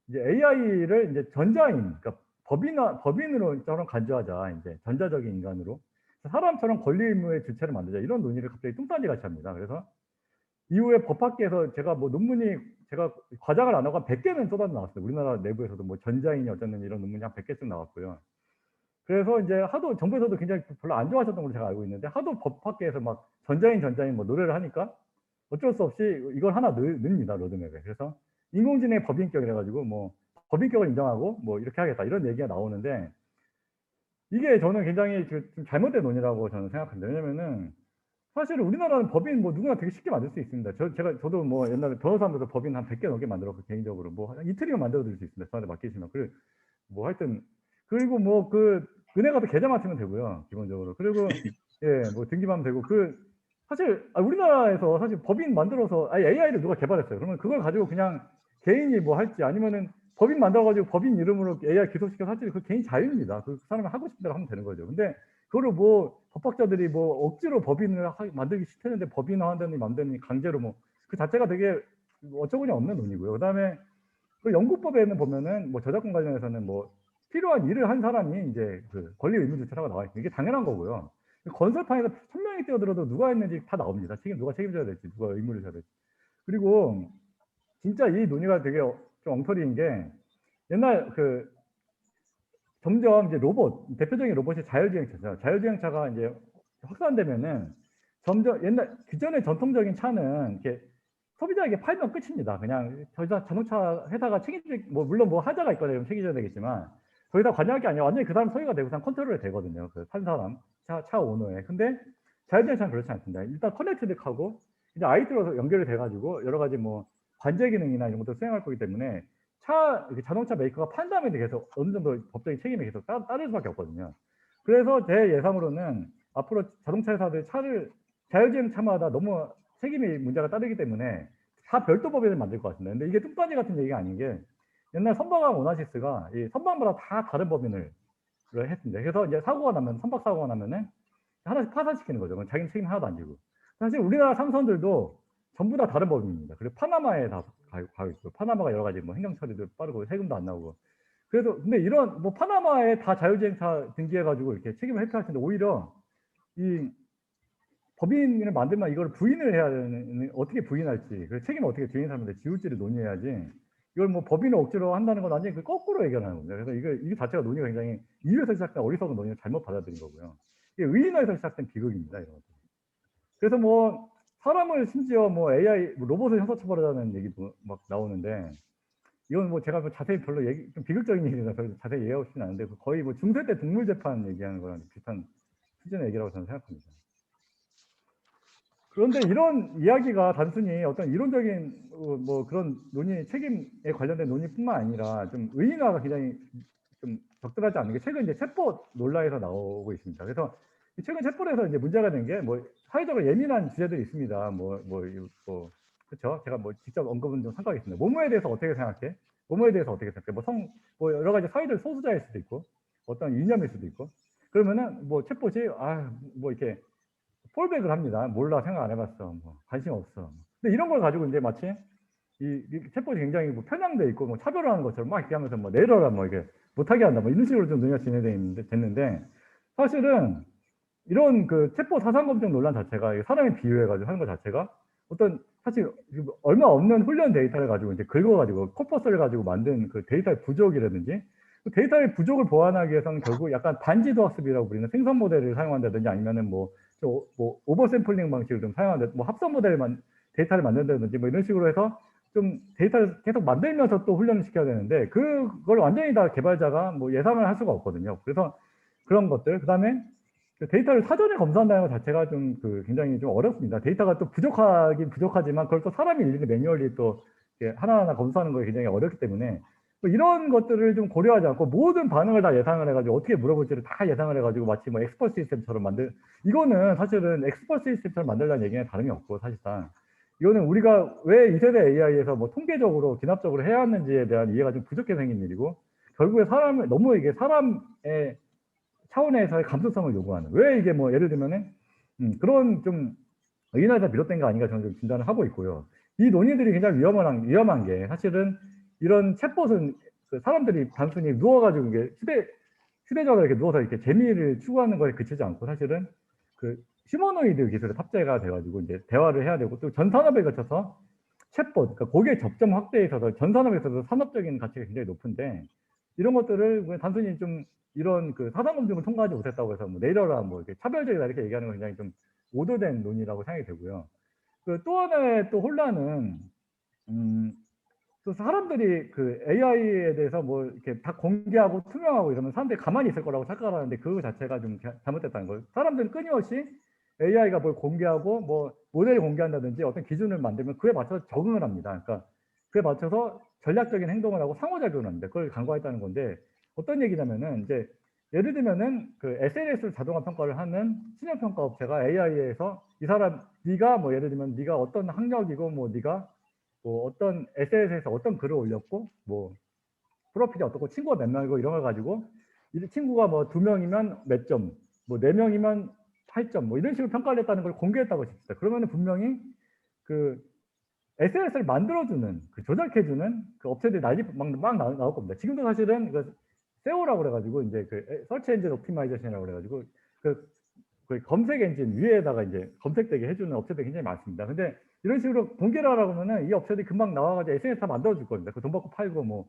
이제 AI를 이제 전자인, 그러니까 법인으로처럼 간주하자, 이제 전자적인 인간으로 사람처럼 권리 의무의 주체를 만들자, 이런 논의를 갑자기 뚱딴지 같이 합니다. 그래서 이후에 법학계에서 제가 과장을 안 하고 한 100개는 쏟아져 나왔어요. 우리나라 내부에서도 뭐 전자인이 어쩌는 이런 논문이 한 100개쯤 나왔고요. 그래서 이제 하도 정부에서도 굉장히 별로 안 좋아하셨던 걸로 제가 알고 있는데, 하도 법학계에서 막 전자인 뭐 노래를 하니까 어쩔 수 없이 이걸 하나 넣습니다, 로드맵에. 그래서 인공지능의 법인격 이래가지고 뭐 법인격을 인정하고 뭐 이렇게 하겠다 이런 얘기가 나오는데, 이게 저는 굉장히 좀 잘못된 논의라고 저는 생각합니다. 왜냐면은 사실 우리나라는 법인 뭐 누구나 되게 쉽게 만들 수 있습니다. 저도 뭐 옛날에 변호사하면서 법인 한 100개 넘게 만들었고, 개인적으로 뭐 이틀이면 만들어 드릴 수 있습니다. 저한테 맡기시면. 뭐 하여튼, 그리고 뭐 은행 가서 계좌 맡으면 되고요, 기본적으로. 그리고 뭐 등기만 되고, 사실 우리나라에서 사실 법인 만들어서 AI를 누가 개발했어요. 그러면 그걸 가지고 그냥 개인이 뭐 할지, 아니면은 법인 만들어가지고 법인 이름으로 AI 기소시켜서 할지, 그 개인 자유입니다. 그 사람이 하고 싶은 대로 하면 되는 거죠. 근데 그거를 뭐 법학자들이 뭐 억지로 법인을 만들기 싫다는데 법인화한다니 만드니 강제로 그 자체가 되게 어처구니 없는 논의고요. 그다음에 그 영국법에는 보면은 뭐 저작권 관련해서는 뭐 필요한 일을 한 사람이 이제 그 권리 의무 주체라고 나와 있어요. 이게 당연한 거고요. 건설판에서 1000명이 뛰어들어도 누가 했는지 다 나옵니다. 누가 책임져야 될지, 누가 의무를 져야 될지. 그리고 진짜 이 논의가 되게 좀 엉터리인 게, 옛날 점점 이제 대표적인 로봇이 자율주행차죠. 자율주행차가 이제 확산되면은 점점 그전에 전통적인 차는 이렇게 소비자에게 팔면 끝입니다. 그냥 자동차 회사가 물론 뭐 하자가 있거나 책임져야 되겠지만 더 이상 관여할 게 아니라 완전히 그 사람 소유가 되고 그냥 컨트롤이 되거든요. 판 사람, 차 오너에. 근데 자율주행차는 그렇지 않습니다. 일단 커넥티드하고 이제 IT로 연결이 돼가지고 여러 가지 뭐 관제 기능이나 이런 것도 수행할 거기 때문에 자동차 메이커가 판다음에 계속 어느 정도 법적인 책임이 계속 따를 수밖에 없거든요. 그래서 제 예상으로는 앞으로 자동차 회사들 자율주행 차마다 너무 책임이 문제가 따르기 때문에 다 별도 법인을 만들 것 같습니다. 근데 이게 뚝단지 같은 얘기가 아닌 게, 옛날 선박왕 오나시스가 이 선박마다 다 다른 법인을 했습니다. 그래서 이제 선박 사고가 나면은 하나씩 파산시키는 거죠. 자기는 책임 하나도 안 지고. 사실 우리나라 삼선들도 전부 다 다른 법인입니다. 그리고 파나마에 다 가고 있고, 파나마가 여러 가지 뭐 행정 처리도 빠르고 세금도 안 나오고. 근데 이런 뭐 파나마에 다 자율주행차 등기해가지고 이렇게 책임을 회피할 텐데, 오히려 이 법인을 만들면 이걸 부인을 해야 되는, 어떻게 부인할지, 그 책임을 어떻게 주인 사람한테 지울지를 논의해야지, 이걸 뭐 법인을 억지로 한다는 건 완전히 거꾸로 얘기하는 겁니다. 그래서 이게 자체가 논의가 굉장히 이유에서 시작된 어리석은 논의를 잘못 받아들인 거고요. 이게 의인화에서 시작된 비극입니다, 이런 것들. 그래서 뭐 사람을 심지어 뭐 AI 로봇을 형사처벌하자는 얘기도 막 나오는데, 이건 뭐 제가 자세히 별로 좀 비극적인 얘기라서 별로 자세히 이해하고 싶진 않은데, 거의 뭐 중세 때 동물 재판 얘기하는 거랑 비슷한 수준의 얘기라고 저는 생각합니다. 그런데 이런 이야기가 단순히 어떤 이론적인 뭐 그런 책임에 관련된 논의뿐만 아니라 좀 의인화가 굉장히 좀 적절하지 않은 게 최근 이제 챗봇 논란에서 나오고 있습니다. 그래서 이 최근 챗봇에서 이제 문제가 된 게 뭐 사회적으로 예민한 주제들이 있습니다. 그렇죠. 제가 뭐 직접 언급은 좀 삼가겠습니다. 모모에 대해서 어떻게 생각해? 모모에 대해서 어떻게 생각해? 뭐 여러 가지 사회적 소수자일 수도 있고 어떤 이념일 수도 있고 그러면은 뭐 챗봇이 뭐 이렇게 폴백을 합니다. 몰라, 생각 안 해봤어, 뭐 관심 없어. 근데 이런 걸 가지고 이제 마치 이 챗봇이 굉장히 뭐 편향돼 있고 뭐 차별화하는 것처럼 막 이렇게 하면서 뭐 내려라 뭐 이게 못하게 한다 뭐 이런 식으로 좀 논의가 됐는데 사실은 이런 그 챗봇 사상 검증 논란 자체가 사람에 비유해가지고 하는 것 자체가 어떤 사실 얼마 없는 훈련 데이터를 가지고 이제 긁어가지고 코퍼스를 가지고 만든 그 데이터의 부족이라든지 그 데이터의 부족을 보완하기 위해서는 결국 약간 반지도 학습이라고 부리는 생성 모델을 사용한다든지 아니면은 뭐 오버 샘플링 방식을 좀 사용한다, 뭐 합성 모델만 데이터를 만든다든지 뭐 이런 식으로 해서 좀 데이터를 계속 만들면서 또 훈련을 시켜야 되는데 그걸 완전히 다 개발자가 뭐 예상을 할 수가 없거든요. 그래서 그런 것들, 그다음에 데이터를 사전에 검사한다는 것 자체가 좀 굉장히 좀 어렵습니다. 데이터가 또 부족하지만 그걸 또 사람이 일일이 매뉴얼리 또 하나하나 검사하는 거 굉장히 어렵기 때문에 뭐 이런 것들을 좀 고려하지 않고 모든 반응을 다 예상을 해가지고 어떻게 물어볼지를 다 예상을 해가지고 마치 뭐 엑스퍼트 시스템처럼 이거는 사실은 엑스퍼트 시스템처럼 만들려는 얘기는 다름이 없고 사실상 이거는 우리가 왜 이 세대 AI에서 뭐 통계적으로 기납적으로 해야 하는지에 대한 이해가 좀 부족해 생긴 일이고 결국에 너무 이게 사람의 차원에서의 감수성을 요구하는 왜 이게 뭐 예를 들면은 그런 좀 의인화에서 비롯된 거 아닌가 저는 좀 진단을 하고 있고요. 이 논의들이 굉장히 위험한 게 사실은 이런 챗봇은 그 사람들이 단순히 누워가지고 이게 휴대전화에 이렇게 누워서 이렇게 재미를 추구하는 거에 그치지 않고 사실은 그 휴머노이드 기술에 탑재가 돼가지고 이제 대화를 해야 되고 또 전 산업에 거쳐서 챗봇, 그러니까 고객 접점 확대에 있어서 전 산업에 있어서 산업적인 가치가 굉장히 높은데 이런 것들을 그냥 단순히 좀 이런 그 사상 검증을 통과하지 못했다고 해서 뭐 내려라 뭐 이렇게 차별적이다 이렇게 얘기하는 건 굉장히 좀 오도된 논의라고 생각이 되고요. 또 하나의 또 혼란은 또 사람들이 그 AI에 대해서 뭐 이렇게 다 공개하고 투명하고 이러면 사람들이 가만히 있을 거라고 착각하는데 그거 자체가 좀 잘못됐다는 거예요. 사람들은 끊임없이 AI가 뭘 공개하고 뭐 모델을 공개한다든지 어떤 기준을 만들면 그에 맞춰서 적응을 합니다. 그러니까 그에 맞춰서 전략적인 행동을 하고 상호작용을 합니다. 그걸 간과했다는 건데 어떤 얘기냐면은 이제 예를 들면은 그 SNS를 자동화 평가를 하는 신용 평가 업체가 AI에서 이 사람 네가 뭐 예를 들면 네가 어떤 학력이고 뭐 네가 뭐 어떤 SNS에서 어떤 글을 올렸고 뭐 프로필이 어떻고 친구가 몇 명이고 이런 걸 가지고 이 친구가 뭐 2명이면 몇 점, 뭐 4명이면 8점 뭐 이런 식으로 평가를 했다는 걸 공개했다고 칩시다. 그러면은 분명히 그 SNS를 만들어주는 그 조작해주는 그 업체들이 막 나올 겁니다. 지금도 사실은 그 SEO라고 그래가지고 이제 그 서치 엔진 옵티마이제이션이라고 그래가지고 그 검색 엔진 위에다가 이제 검색되게 해주는 업체들이 굉장히 많습니다. 근데 이런 식으로 공개를 하라고 하면은 이 업체들이 금방 나와가지고 SNS 다 만들어줄 겁니다. 그 돈 받고 팔고 뭐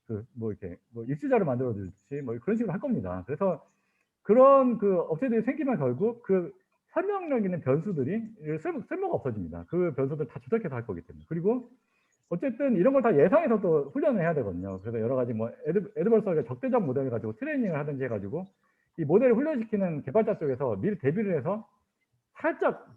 이렇게 뭐 입주자를 만들어줄지 뭐 그런 식으로 할 겁니다. 그래서 그런 그 업체들이 생기면 결국 그 설명력 있는 변수들이 쓸모가 없어집니다. 그 변수들 다 조작해서 할 거기 때문에. 그리고 어쨌든 이런 걸 다 예상해서 또 훈련을 해야 되거든요. 그래서 여러 가지 뭐 에드벌스가 적대적 모델을 가지고 트레이닝을 하든지 해가지고 이 모델을 훈련시키는 개발자 쪽에서 미리 대비를 해서 살짝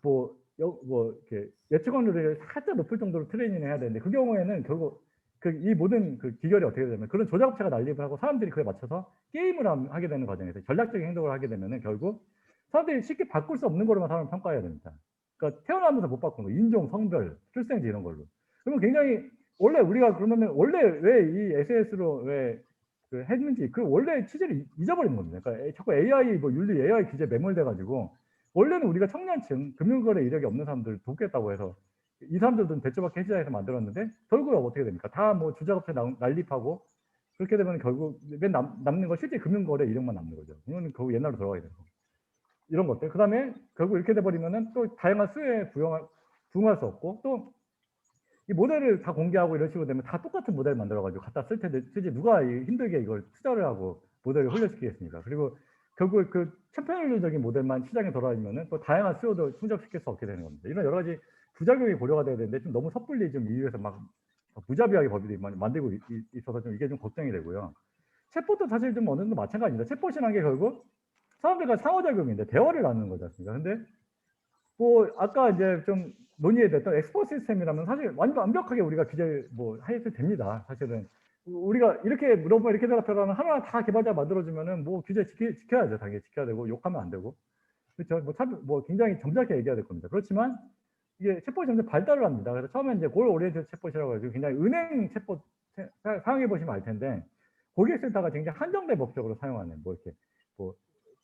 이렇게 예측 확률을 살짝 높을 정도로 트레이닝을 해야 되는데 그 경우에는 결국 이 모든 그 기결이 어떻게 되면 그런 조작업체가 난립을 하고 사람들이 그에 맞춰서 게임을 하게 되는 과정에서 전략적인 행동을 하게 되면은 결국 사람들이 쉽게 바꿀 수 없는 거로만 사람을 평가해야 됩니다. 그러니까 태어나면서 못 바꾸는 거, 인종, 성별, 출생지 이런 걸로. 그러면 굉장히 원래 우리가 그러면은 원래 왜 이 SNS로 왜 했는지 그 원래 취지를 잊어버리는 겁니다. 그러니까 자꾸 AI 뭐 윤리 AI 규제 매몰돼 가지고 원래는 우리가 청년층 금융거래 이력이 없는 사람들 돕겠다고 해서 이 사람들은 대처받기 해지자에서 만들었는데 결국에 어떻게 됩니까? 다 뭐 주작업체 난립하고 그렇게 되면 결국 남는 거 실제 금융거래 이력만 남는 거죠. 이거는 결국 옛날로 돌아가야 되는 거고. 이런 것들. 그 다음에 결국 이렇게 돼버리면은 또 다양한 수요에 부응할 수 없고 또 이 모델을 다 공개하고 이런 식으로 되면 다 똑같은 모델 만들어가지고 갖다 쓸 텐데 도대체 누가 힘들게 이걸 투자를 하고 모델을 훈련시키겠습니까? 그리고 결국 그 천편일률적인 모델만 시장에 돌아다니면은 또 다양한 수요도 충족시킬 수 없게 되는 겁니다. 이런 여러 가지 부작용이 고려가 돼야 되는데 좀 너무 섣불리 좀 이유에서 막 무자비하게 법이 만들고 있어서 좀 이게 좀 걱정이 되고요. 챗봇도 사실 좀 어느 정도 마찬가지입니다. 챗봇이라는 게 결국 사람들과 상호작용인데 대화를 나누는 거지 않습니까? 근데 뭐 아까 이제 좀 논의에 됐던 엑스퍼트 시스템이라면 사실 완벽하게 우리가 규제를 뭐 해도 됩니다. 사실은 우리가 이렇게 물어보면 이렇게 대답하라는 하나 다 개발자 만들어주면은 뭐 규제 지켜야죠. 당연히 지켜야 되고 욕하면 안 되고. 그렇죠. 뭐 굉장히 점잖게 얘기해야 될 겁니다. 그렇지만 이게 챗봇이 점점 발달을 합니다. 그래서 처음에 이제 골 오리엔티드 챗봇이라고 해서 굉장히 은행 챗봇 사용해 보시면 알 텐데 고객센터가 굉장히 한정된 목적으로 사용하는 뭐 이렇게 뭐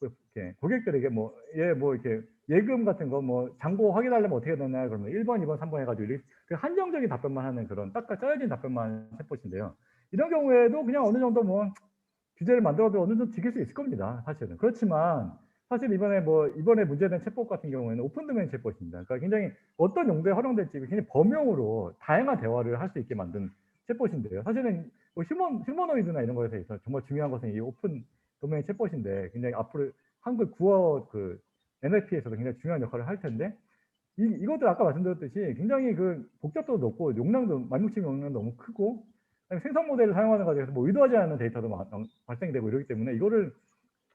이렇게 고객들에게 뭐 이렇게 예금 같은 거 뭐 잔고 확인하려면 어떻게 되냐 그러면 1번, 2번, 3번 해가지고 이렇게 한정적인 답변만 하는 그런 딱 짜여진 답변만 하는 챗봇인데요. 이런 경우에도 그냥 어느 정도 뭐 규제를 만들어도 어느 정도 지킬 수 있을 겁니다. 사실은. 그렇지만 사실 이번에 문제된 챗봇 같은 경우에는 오픈 도메인 챗봇입니다. 그러니까 굉장히 어떤 용도에 활용될지 굉장히 범용으로 다양한 대화를 할 수 있게 만든 챗봇인데요. 사실은 뭐 휴머노이드나 이런 거에서 있어 정말 중요한 것은 이 오픈 도메인 챗봇인데 굉장히 앞으로 한글 구어 그 NLP에서도 굉장히 중요한 역할을 할 텐데 이것들 아까 말씀드렸듯이 굉장히 그 복잡도도 높고 용량도 만육층 용량도 너무 크고 생성 모델을 사용하는 과정에서 뭐 의도하지 않는 데이터도 발생되고 이러기 때문에 이거를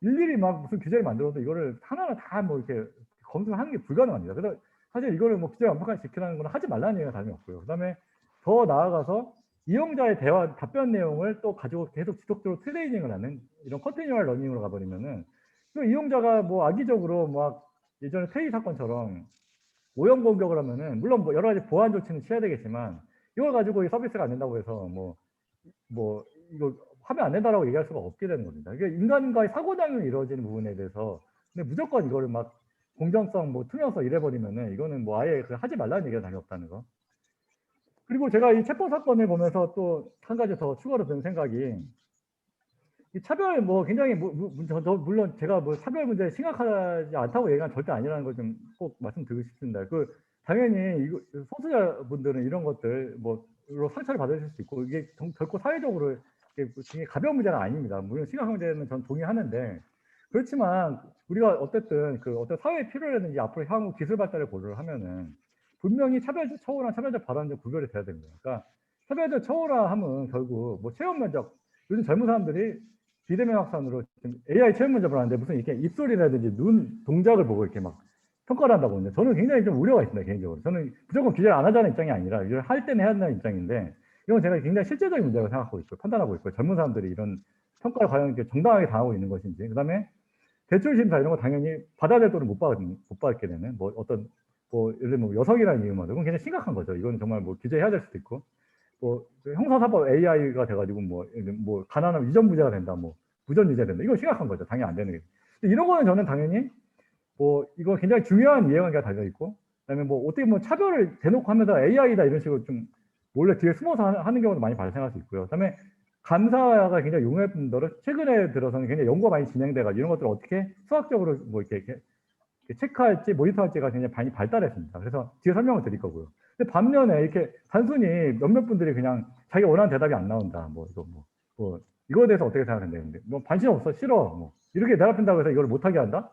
일일이 막 무슨 규제를 만들어도 이거를 하나하나 다 뭐 이렇게 검증하는 게 불가능합니다. 그래서 사실 이거를 뭐 규제 완벽하게 지키라는 건 하지 말라는 얘기가 다름이 없고요. 그다음에 더 나아가서 이용자의 대화 답변 내용을 또 가지고 계속 지속적으로 트레이닝을 하는 이런 컨티뉴얼 러닝으로 가버리면은 또 이용자가 뭐 악의적으로 막 예전에 페이 사건처럼 오염 공격을 하면은 물론 뭐 여러 가지 보안 조치는 취해야 되겠지만 이걸 가지고 이 서비스가 안 된다고 해서 뭐 이거 하면 안 된다라고 얘기할 수가 없게 되는 겁니다. 이게 인간과의 상호작용이 이루어지는 부분에 대해서 근데 무조건 이거를 막 공정성, 뭐 투명성 이래버리면은 이거는 뭐 아예 하지 말라는 얘기가 당연히 없다는 거. 그리고 제가 이 챗봇 사건을 보면서 또 한 가지 더 추가로 든 생각이 이 차별 뭐 굉장히 물론 제가 뭐 차별 문제 심각하지 않다고 얘기한 절대 아니라는 걸 좀 꼭 말씀드리고 싶습니다. 당연히 이거 소수자분들은 이런 것들 뭐로 상처를 받으실 수 있고 이게 결코 사회적으로 굉장히 가벼운 문제는 아닙니다. 물론 심각한 문제는 전 동의하는데 그렇지만 우리가 어쨌든 그 어떤 사회의 필요라든지 앞으로 향후 기술 발달을 고려를 하면은 분명히 차별적 처우랑 차별적 발언은 구별이 돼야 됩니다. 그러니까 차별적 처우라 하면 결국 뭐 체험 면접 요즘 젊은 사람들이 비대면 학산으로 AI 체험 면접을 하는데 무슨 이렇게 입술이라든지 눈 동작을 보고 이렇게 막 평가를 한다고 하는데 저는 굉장히 좀 우려가 있습니다. 개인적으로. 저는 무조건 규제를 안 하자는 입장이 아니라 이걸 할 때는 해야 된다는 입장인데 이건 제가 굉장히 실제적인 문제라고 생각하고 있고 판단하고 있고 젊은 사람들이 이런 평가를 과연 이렇게 정당하게 당하고 있는 것인지 그다음에 대출 심사 이런 거 당연히 받아야 될 돈을 못 받게 되는 뭐 어떤 뭐 예를 들면 뭐 여성이라는 이유만 그건 굉장히 심각한 거죠. 이건 정말 뭐 규제해야 될 수도 있고 뭐 형사사법 AI가 돼가지고 뭐 가난하면 유전 무죄가 된다 뭐 무전 유죄 된다 이거 심각한 거죠. 당연히 안 되는 게. 이런 거는 저는 당연히 뭐 이거 굉장히 중요한 이해관계가 달려 있고 그다음에 뭐 어떻게 보면 차별을 대놓고 하면서 AI다 이런 식으로 좀 몰래 뒤에 숨어서 하는 경우도 많이 발생할 수 있고요. 그다음에 감사가 굉장히 용어의 분들은 최근에 들어서는 굉장히 연구가 많이 진행돼가지고 이런 것들을 어떻게 수학적으로 뭐 이렇게 체크할지 모니터할지가 굉장히 많이 발달했습니다. 그래서 뒤에 설명을 드릴 거고요. 근데 반면에 이렇게 단순히 몇몇 분들이 그냥 자기가 원하는 대답이 안 나온다. 이거에 대해서 어떻게 생각하는데 뭐 관심 없어 싫어 뭐 이렇게 대답한다고 해서 이걸 못하게 한다?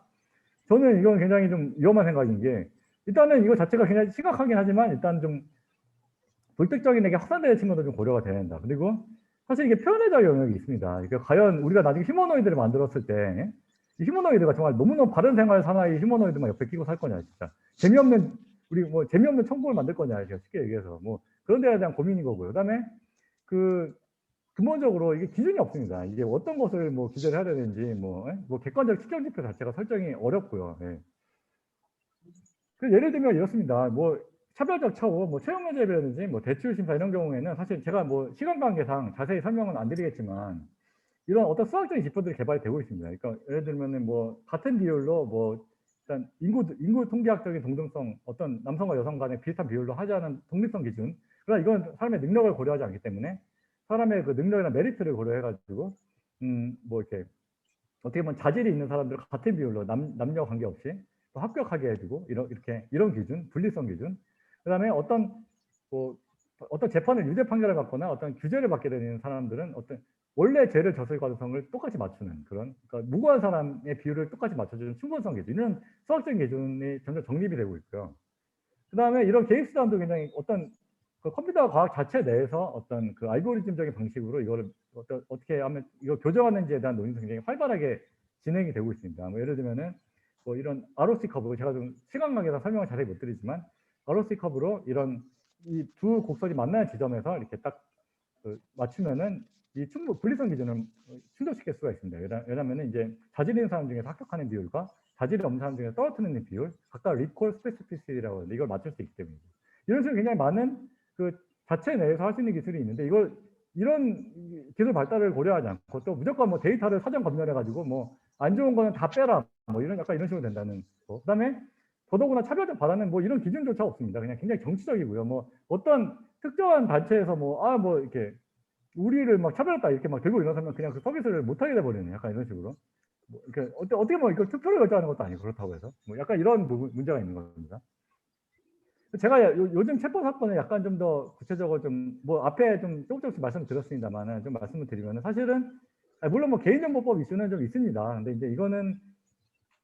저는 이건 굉장히 좀 위험한 생각인 게 일단은 이거 자체가 굉장히 심각하긴 하지만 일단 좀 불특정인에게 확산되는 친구도 좀 고려가 돼야 된다. 그리고 사실 이게 표현의 자유 영역이 있습니다. 그러니까 과연 우리가 나중에 휴머노이드를 만들었을 때 이 휴머노이드가 정말 너무너무 바른 생활 사나이 휴머노이드만 옆에 끼고 살 거냐 진짜 재미없는 천국을 만들 거냐 쉽게 얘기해서 뭐 그런 데에 대한 고민인 거고요. 그다음에 근본적으로 이게 기준이 없습니다. 이게 어떤 것을 뭐 규제를 해야 되는지 뭐 객관적 측정 지표 자체가 설정이 어렵고요. 예. 예를 들면 이렇습니다. 뭐 차별적 처우, 뭐 채용 면접이라든지 뭐 대출 심사 이런 경우에는 사실 제가 뭐 시간 관계상 자세히 설명은 안 드리겠지만 이런 어떤 수학적인 지표들이 개발이 되고 있습니다. 그러니까 예를 들면은 뭐 같은 비율로 뭐 일단 인구 통계학적인 동등성 어떤 남성과 여성 간의 비슷한 비율로 하자는 독립성 기준. 그러나 이건 사람의 능력을 고려하지 않기 때문에 사람의 그 능력이나 메리트를 고려해가지고 뭐 이렇게 어떻게 보면 자질이 있는 사람들 같은 비율로 남녀 관계없이 또 합격하게 해주고 이런 기준, 분리성 기준. 그다음에 어떤 재판을 유죄 판결을 받거나 어떤 규제를 받게 되는 사람들은 원래 죄를 졌을 가능성을 똑같이 맞추는 그러니까 무고한 사람의 비율을 똑같이 맞춰주는 충분성 기준 이런 수학적인 기준이 점점 정립이 되고 있고요. 그다음에 이런 개입 수단도 굉장히 어떤 그 컴퓨터 과학 자체 내에서 어떤 그 알고리즘적인 방식으로 이거를 어떻게 하면 이거 교정하는지에 대한 논의도 굉장히 활발하게 진행이 되고 있습니다. 뭐 예를 들면은 뭐 이런 ROC 커브 제가 좀 시간 관계상 설명을 자세히 못 드리지만 ROC 커브로 이런 이 두 곡선이 만나는 지점에서 이렇게 딱 맞추면은 이 분리성 기준을 충족시킬 수가 있습니다. 왜냐하면 이제 자질이 있는 사람 중에서 합격하는 비율과 자질이 없는 사람 중에서 떨어뜨리는 비율, 각각 리콜 스페시피시티라고 하는데 이걸 맞출 수 있기 때문에 이런 식으로 굉장히 많은 그 자체 내에서 할 수 있는 기술이 있는데 이런 기술 발달을 고려하지 않고 또 무조건 뭐 데이터를 사전 검열해가지고 뭐 안 좋은 거는 다 빼라 뭐 이런 약간 이런 식으로 된다는 거. 그다음에 더더구나 차별적 발언은 뭐 이런 기준조차 없습니다. 그냥 굉장히 정치적이고요. 뭐 어떤 특정한 단체에서 뭐 이렇게 우리를 막 차별했다 이렇게 막 들고 일어서면 그냥 그 서비스를 못하게 돼버리는 약간 이런 식으로. 뭐 이렇게 어떻게 뭐 이걸 투표를 결정하는 것도 아니고 그렇다고 해서 뭐 약간 이런 문제가 있는 겁니다. 제가 요즘 체포 사건을 약간 좀 더 구체적으로 좀 뭐 앞에 좀 조금씩 말씀드렸습니다만은 좀 말씀을 드리면은 사실은 물론 뭐 개인정보법 이슈는 좀 있습니다. 근데 이제 이거는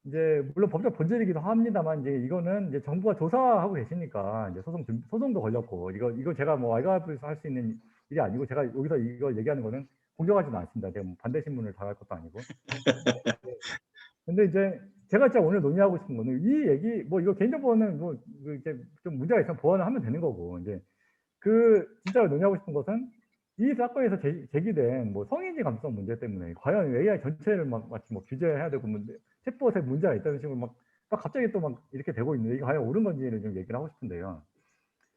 이제 물론 법적 본질이기도 합니다만 이제 이거는 이제 정부가 조사하고 계시니까 이제 소송도 걸렸고 이거 제가 뭐 알가에서 할 수 있는 일이 아니고 제가 여기서 이걸 얘기하는 거는 공정하지는 않습니다. 제가 뭐 반대 신문을 당할 것도 아니고. 근데 이제 제가 진짜 오늘 논의하고 싶은 거는 이 얘기 뭐 이거 개인정보는 뭐 이제 좀 문제가 있으면 보완을 하면 되는 거고 이제 진짜 논의하고 싶은 것은 이 사건에서 제기된 뭐 성인지 감수성 문제 때문에 과연 AI 전체를 마치 뭐 규제해야 되고 챗봇에 문제가 있다는 식으로 막 갑자기 또 막 이렇게 되고 있는데 이게 과연 옳은 건지를 좀 얘기를 하고 싶은데요.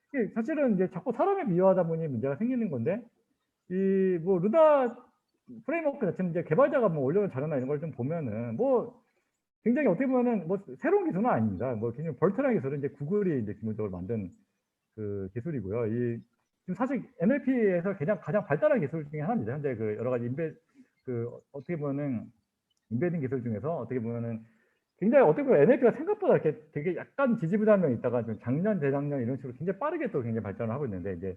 이게 사실은 이제 자꾸 사람에 비유하다 보니 문제가 생기는 건데 이 뭐 루다 프레임워크 자체는 이제 개발자가 뭐 올려놓은 자료나 이런 걸 좀 보면은 뭐 굉장히 어떻게 보면은 뭐 새로운 기술은 아닙니다. 뭐 굉장히 벌트라는 기술은 이제 구글이 이제 기본적으로 만든 그 기술이고요. 지금 사실 NLP에서 가장 발달한 기술 중에 하나입니다. 현재 그 여러 가지 어떻게 보면은 인베딩 기술 중에서 어떻게 보면은 굉장히 어떻게 보면 NLP가 생각보다 이렇게 되게 약간 지지부담이 있다가 좀 작년, 재작년 이런 식으로 굉장히 빠르게 또 굉장히 발전을 하고 있는데 이제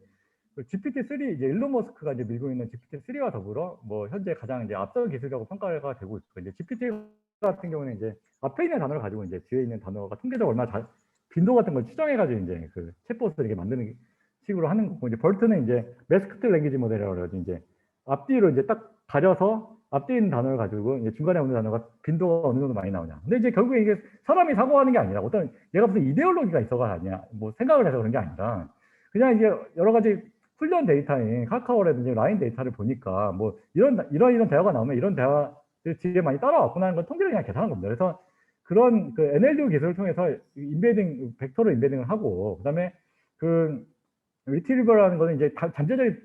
GPT-3 이제 일론 머스크가 이제 밀고 있는 GPT-3와 더불어 뭐 현재 가장 이제 앞선 기술이라고 평가가 되고 있고 이제 GPT 같은 경우는 이제 앞에 있는 단어를 가지고 이제 뒤에 있는 단어가 통계적으로 얼마나 빈도 같은 걸 추정해가지고 이제 그 챗봇을 이렇게 만드는 식으로 하는 거고 이제 벌트는 이제 매스크트 랭귀지 모델이라고 해가지고 이제 앞뒤로 이제 딱 가려서 앞뒤에 있는 단어를 가지고 이제 중간에 오는 단어가 빈도가 어느 정도 많이 나오냐. 근데 이제 결국에 이게 사람이 사고하는 게 아니라 어떤 얘가 무슨 이데올로기가 있어가 아니야. 뭐 생각을 해서 그런 게 아니라 그냥 이게 여러 가지 훈련 데이터인 카카오라든지 라인 데이터를 보니까 뭐 이런 대화가 나오면 이런 대화들 뒤에 많이 따라왔구나 하는 건 통계를 그냥 계산한 겁니다. 그래서 그런 그 NLU 기술을 통해서 벡터로 인베딩을 하고 그다음에 그 리트리버라는 거는 이제 잠재적인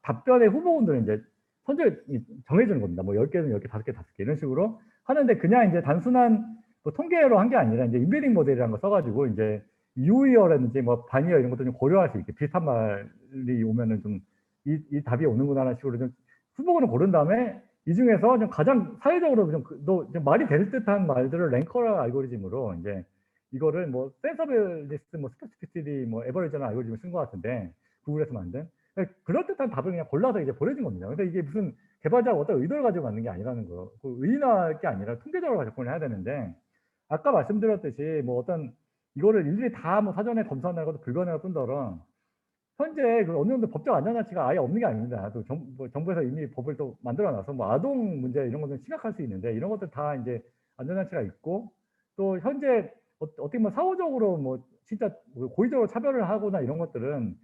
답변의 후보군들은 이제 정해주는 겁니다. 뭐 10개는 10개, 5개, 5개 이런 식으로 하는데 그냥 이제 단순한 뭐 통계로 한 게 아니라 이제 인베딩 모델이라는 거 써가지고 이제 유이어라든지 뭐 반이어 이런 것도 좀 고려할 수 있게 비슷한 말이 오면은 좀 이 답이 오는구나라는 식으로 좀 후보군을 고른 다음에 이 중에서 좀 가장 사회적으로 좀 말이 될 듯한 말들을 랭커 알고리즘으로 이제 이거를 뭐 센서블리스트, 뭐 스페시피시티, 뭐 에버리지라는 알고리즘을 쓴 것 같은데 구글에서 만든 그럴 듯한 답을 그냥 골라서 이제 보내준 겁니다. 근데 이게 무슨 개발자가 어떤 의도를 가지고 만든 게 아니라는 거, 의인할 게 아니라 통계적으로 접근을 해야 되는데 아까 말씀드렸듯이 뭐 어떤 이거를 일일이 다 뭐 사전에 검사하는 것도 불가능할 뿐더러 현재 그 어느 정도 법적 안전장치가 아예 없는 게 아닙니다. 또 정부에서 이미 법을 또 만들어놔서 뭐 아동 문제 이런 것들은 심각할 수 있는데 이런 것들 다 이제 안전장치가 있고 또 현재 어떻게 보면 사후적으로 뭐 진짜 고의적으로 차별을 하거나 이런 것들은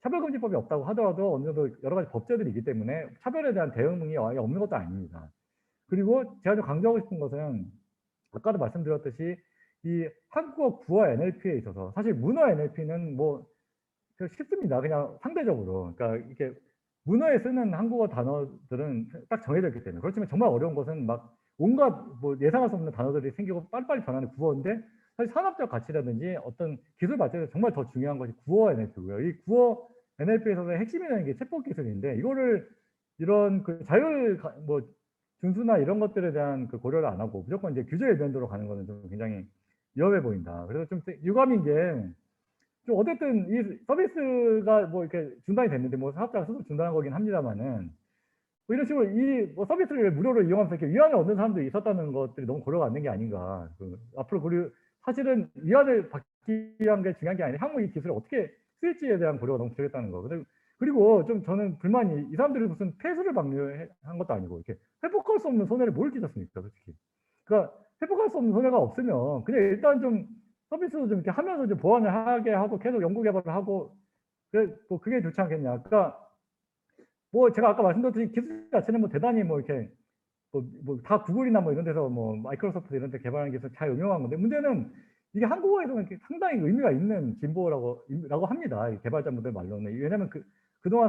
차별금지법이 없다고 하더라도 어느 정도 여러 가지 법제들이 있기 때문에 차별에 대한 대응이 아예 없는 것도 아닙니다. 그리고 제가 좀 강조하고 싶은 것은 아까도 말씀드렸듯이 이 한국어 구어 NLP에 있어서 사실 문어 NLP는 뭐 쉽습니다. 그냥 상대적으로. 그러니까 이렇게 문어에 쓰는 한국어 단어들은 딱 정해져 있기 때문에. 그렇지만 정말 어려운 것은 막 온갖 뭐 예상할 수 없는 단어들이 생기고 빨리빨리 변하는 구어인데 사실 산업적 가치라든지 어떤 기술 발전에서 정말 더 중요한 것이 구어 NLP고요. 이 구어 NLP에서의 핵심이라는 게 챗봇 기술인데 이거를 이런 그 뭐 준수나 이런 것들에 대한 그 고려를 안 하고 무조건 이제 규제 일변도로 가는 거는 좀 굉장히 위험해 보인다. 그래서 좀 유감인 게 좀 어쨌든 이 서비스가 뭐 이렇게 중단이 됐는데 뭐 사업자가 스스로 중단한 거긴 합니다만은 뭐 이런 식으로 이 뭐 서비스를 무료로 이용하면서 이렇게 위안을 얻는 사람들이 있었다는 것들이 너무 고려가 안 된 게 아닌가. 앞으로 그리고 사실은 위안을 받기 위한 게 중요한 게 아니라 향후 이 기술을 어떻게 쓸지에 대한 고려가 너무 부족했다는 거. 그리고 좀 저는 불만이 이 사람들이 무슨 폐수를 방류한 것도 아니고 이렇게 회복할 수 없는 손해를 뭘 끼쳤습니까, 솔직히. 그러니까 회복할 수 없는 손해가 없으면 그냥 일단 좀 서비스도 좀 이렇게 하면서 좀 보완을 하게 하고 계속 연구 개발을 하고 뭐 그게 좋지 않겠냐. 그러니까 뭐 제가 아까 말씀드렸듯이 기술 자체는 뭐 대단히 뭐 이렇게 뭐 다 구글이나 뭐 이런 데서 뭐 마이크로소프트 이런 데 개발하는 기술 잘 응용한 건데, 문제는 이게 한국어에서는 이렇게 상당히 의미가 있는 진보라고 합니다. 이 개발자분들 말로는. 왜냐면 그동안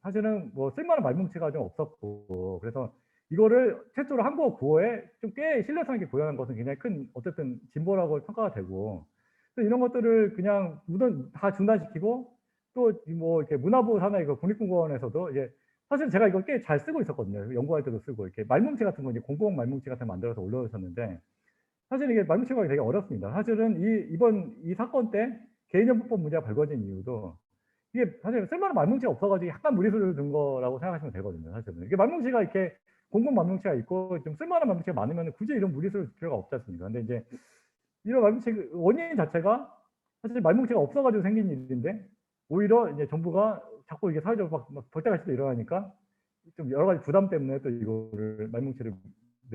사실은 뭐 쓸만한 말뭉치가 좀 없었고, 그래서 이거를 최초로 한국어 구어에 좀 꽤 신뢰성 있게 구현한 것은 굉장히 큰 어쨌든 진보라고 평가가 되고, 그래서 이런 것들을 그냥 우선 다 중단시키고, 또 뭐 이렇게 문화부 산하 이거 국립국어원에서도 이제 사실 제가 이거 꽤 잘 쓰고 있었거든요. 연구할 때도 쓰고 이렇게 말뭉치 같은 거 이제 공공 말뭉치 같은 거 만들어서 올려주셨는데, 사실 이게 말뭉치 구하기 되게 어렵습니다. 사실은 이번 이 사건 때 개인정보법 문제가 벌어진 이유도 이게 사실 쓸만한 말뭉치가 없어가지고 약간 무리수를 둔 거라고 생각하시면 되거든요. 사실은 이게 말뭉치가 이렇게 공공 말뭉치가 있고 좀 쓸만한 말뭉치가 많으면 굳이 이런 무리수를 줄 필요가 없지 않습니까? 근데 이제 이런 말뭉치 원인 자체가 사실 말뭉치가 없어가지고 생긴 일인데, 오히려 이제 정부가 자꾸 이게 사회적으로 막 벌떼같이 일어나니까 좀 여러 가지 부담 때문에 또 이거를 말뭉치를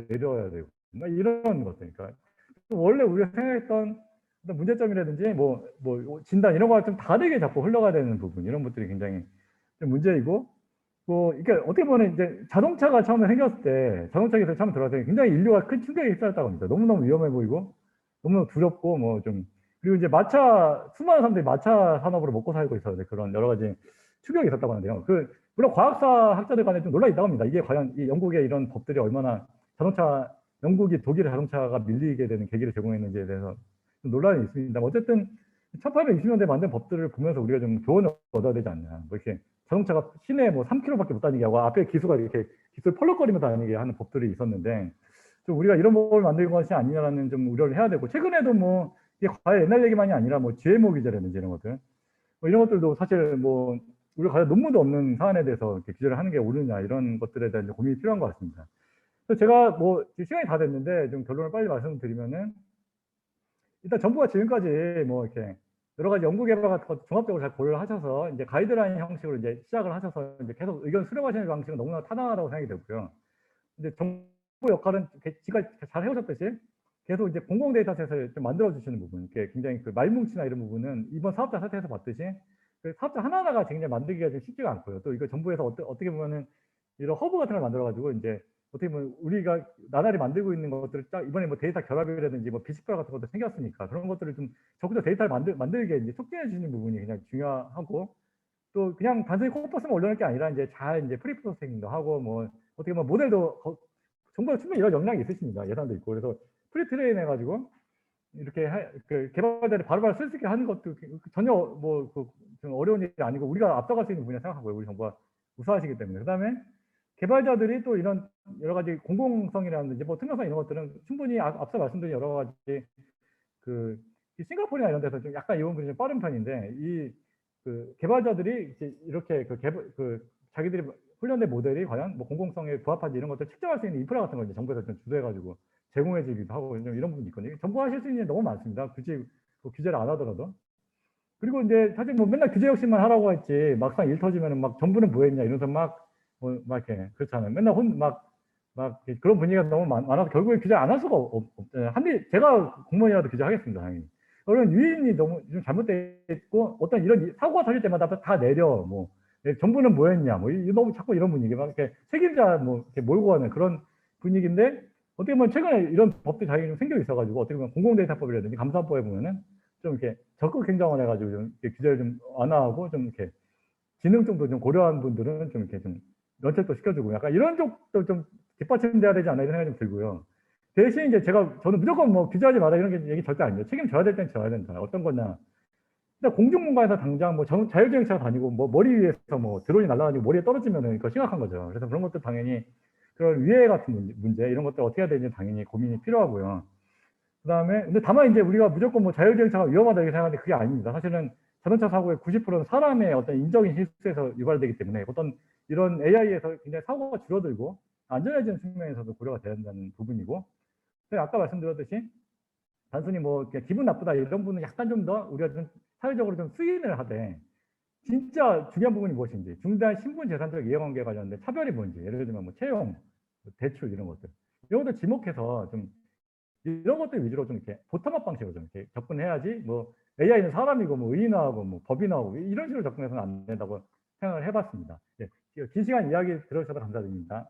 내려야 되고 이런 것들. 그러니까 원래 우리가 생각했던 어떤 문제점이라든지 뭐 진단 이런 거와 좀 다르게 자꾸 흘러가야 되는 부분, 이런 것들이 굉장히 좀 문제이고, 뭐 이게 어떻게 보면 이제 자동차가 처음에 생겼을 때 자동차 기술 처음 들어왔을 때 굉장히 인류가 큰 충격이 휩싸였다고 합니다. 너무너무 위험해 보이고 너무너무 두렵고 뭐 좀, 그리고 이제 수많은 사람들이 마차 산업으로 먹고 살고 있어서 그런 여러 가지 충격이 있었다고 하는데요. 물론 과학사 학자들 간에 좀 논란이 있다고 합니다. 이게 과연 이 영국의 이런 법들이 얼마나 영국이 독일의 자동차가 밀리게 되는 계기를 제공했는지에 대해서 좀 논란이 있습니다. 어쨌든 1820년대 만든 법들을 보면서 우리가 좀 교훈을 얻어야 되지 않냐. 뭐 이렇게 자동차가 시내에 뭐 3km밖에 못 다니게 하고 앞에 기수가 이렇게 기술 펄럭거리면서 다니게 하는 법들이 있었는데, 좀 우리가 이런 법을 만들 것이 아니냐라는 좀 우려를 해야 되고, 최근에도 뭐 이게 과연 옛날 얘기만이 아니라 뭐 GMO 규제라든지 이런 것들, 뭐 이런 것들도 사실 뭐 우리가 과연 논문도 없는 사안에 대해서 이렇게 규제를 하는 게 옳으냐, 이런 것들에 대한 고민이 필요한 것 같습니다. 그래서 제가 뭐 시간이 다 됐는데 좀 결론을 빨리 말씀드리면은, 일단 정부가 지금까지 뭐 이렇게 여러 가지 연구 개발 같은 것 종합적으로 잘 고려를 하셔서 이제 가이드라인 형식으로 이제 시작을 하셔서 이제 계속 의견 수렴하시는 방식은 너무나 타당하다고 생각이 되고요. 근데 정부 역할은 지가 잘 해오셨듯이 계속 이제 공공 데이터셋을 좀 만들어 주시는 부분, 이게 굉장히 그 말뭉치나 이런 부분은 이번 사업자 사태에서 봤듯이 그 사업자 하나하나가 굉장히 만들기가 좀 쉽지가 않고요. 또 이거 정부에서 어떻게 보면은 이런 허브 같은 걸 만들어 가지고 이제 어떻게 보면 우리가 나날이 만들고 있는 것들을 딱 이번에 뭐 데이터 결합이라든지 뭐 비식별 같은 것도 생겼으니까 그런 것들을 좀 적극적으로 데이터를 만들게 이제 촉진해 주시는 부분이 굉장히 중요하고, 또 그냥 단순히 코퍼스만 올려놓을 게 아니라 이제 잘 이제 프리프로세싱도 하고 뭐 어떻게 보면 모델도 정부가 충분히 이런 역량이 있으십니다. 예산도 있고. 그래서 프리트레인 해가지고 이렇게 그 개발자들이 바로바로 쓸 수 있게 하는 것도 전혀 좀 어려운 일이 아니고 우리가 앞서갈 수 있는 분야 생각하고요. 우리 정부가 우수하시기 때문에. 그다음에 개발자들이 또 이런 여러 가지 공공성이라든지 뭐 투명성 이런 것들은 충분히 앞서 말씀드린 여러 가지 이 싱가포르나 이런 데서 좀 약간 이 부분이 좀 빠른 편인데, 그 개발자들이 이제 이렇게 자기들이 훈련된 모델이 과연 뭐 공공성에 부합한지 이런 것들 측정할 수 있는 인프라 같은 걸 이제 정부에서 좀 주도해가지고 제공해 주기도 하고 이런 부분이 있거든요. 정부가 하실 수 있는 게 너무 많습니다. 굳이 뭐 규제를 안 하더라도. 그리고 이제 사실 뭐 맨날 규제 욕심만 하라고 했지 막상 일 터지면은 막 정부는 뭐 했냐 이러면서 막 이렇게 그렇잖아요. 맨날 그런 분위기가 너무 많아서 결국에 규제 안 할 수가 없잖아요. 제가 공무원이라도 규제하겠습니다, 당연히. 그런 유인이 너무 좀 잘못돼 있고 어떤 이런 사고가 터질 때마다 다 내려 정부는 뭐 했냐 너무 자꾸 이런 분위기 막 이렇게 책임자 이렇게 몰고 가는 그런 분위기인데, 어떻게 보면 최근에 이런 법들이 자기가 좀 생겨 있어가지고 어떻게 보면 공공데이터법이라든지 감사법에 보면은 좀 이렇게 적극 행정을 해가지고 좀 이렇게 규제를 좀 완화하고 좀 이렇게 지능적도 좀 고려한 분들은 좀 이렇게 좀 면책도 시켜주고 약간 이런 쪽도 좀 뒷받침돼야 되지 않나 이런 생각이 좀 들고요. 대신 이제 저는 무조건 뭐 규제하지 마라 이런 얘기 절대 아니에요. 책임져야 될 땐 져야 된다. 어떤 거냐. 근데 공중공간에서 당장 뭐 자율주행차 다니고 뭐 머리 위에서 뭐 드론이 날아다니고 머리에 떨어지면은 그거 심각한 거죠. 그래서 그런 것도 당연히 그런 위해 같은 문제 이런 것들 어떻게 해야 되는지 당연히 고민이 필요하고요. 그다음에 근데 다만 이제 우리가 무조건 뭐 자율주행차가 위험하다 이렇게 생각하는데 그게 아닙니다. 사실은 자동차 사고의 90%는 사람의 어떤 인적인 실수에서 유발되기 때문에 어떤 이런 AI에서 굉장히 사고가 줄어들고 안전해지는 측면에서도 고려가 돼야 된다는 부분이고, 아까 말씀드렸듯이 단순히 뭐 기분 나쁘다 이런 부분은 약간 좀 더 우리가 좀 사회적으로 좀 수인을 하되 진짜 중요한 부분이 무엇인지, 중대한 신분재산적 이해관계에 관련된 차별이 뭔지, 예를 들면 뭐 채용, 뭐 대출 이런 것들 지목해서 좀 이런 것들 위주로 좀 이렇게 보텀업 방식으로 좀 이렇게 접근해야지 뭐 AI는 사람이고 뭐 의인화하고 뭐 법인화하고 이런 식으로 접근해서는 안 된다고 생각을 해봤습니다. 예. 긴 시간 이야기 들어주셔서 감사드립니다.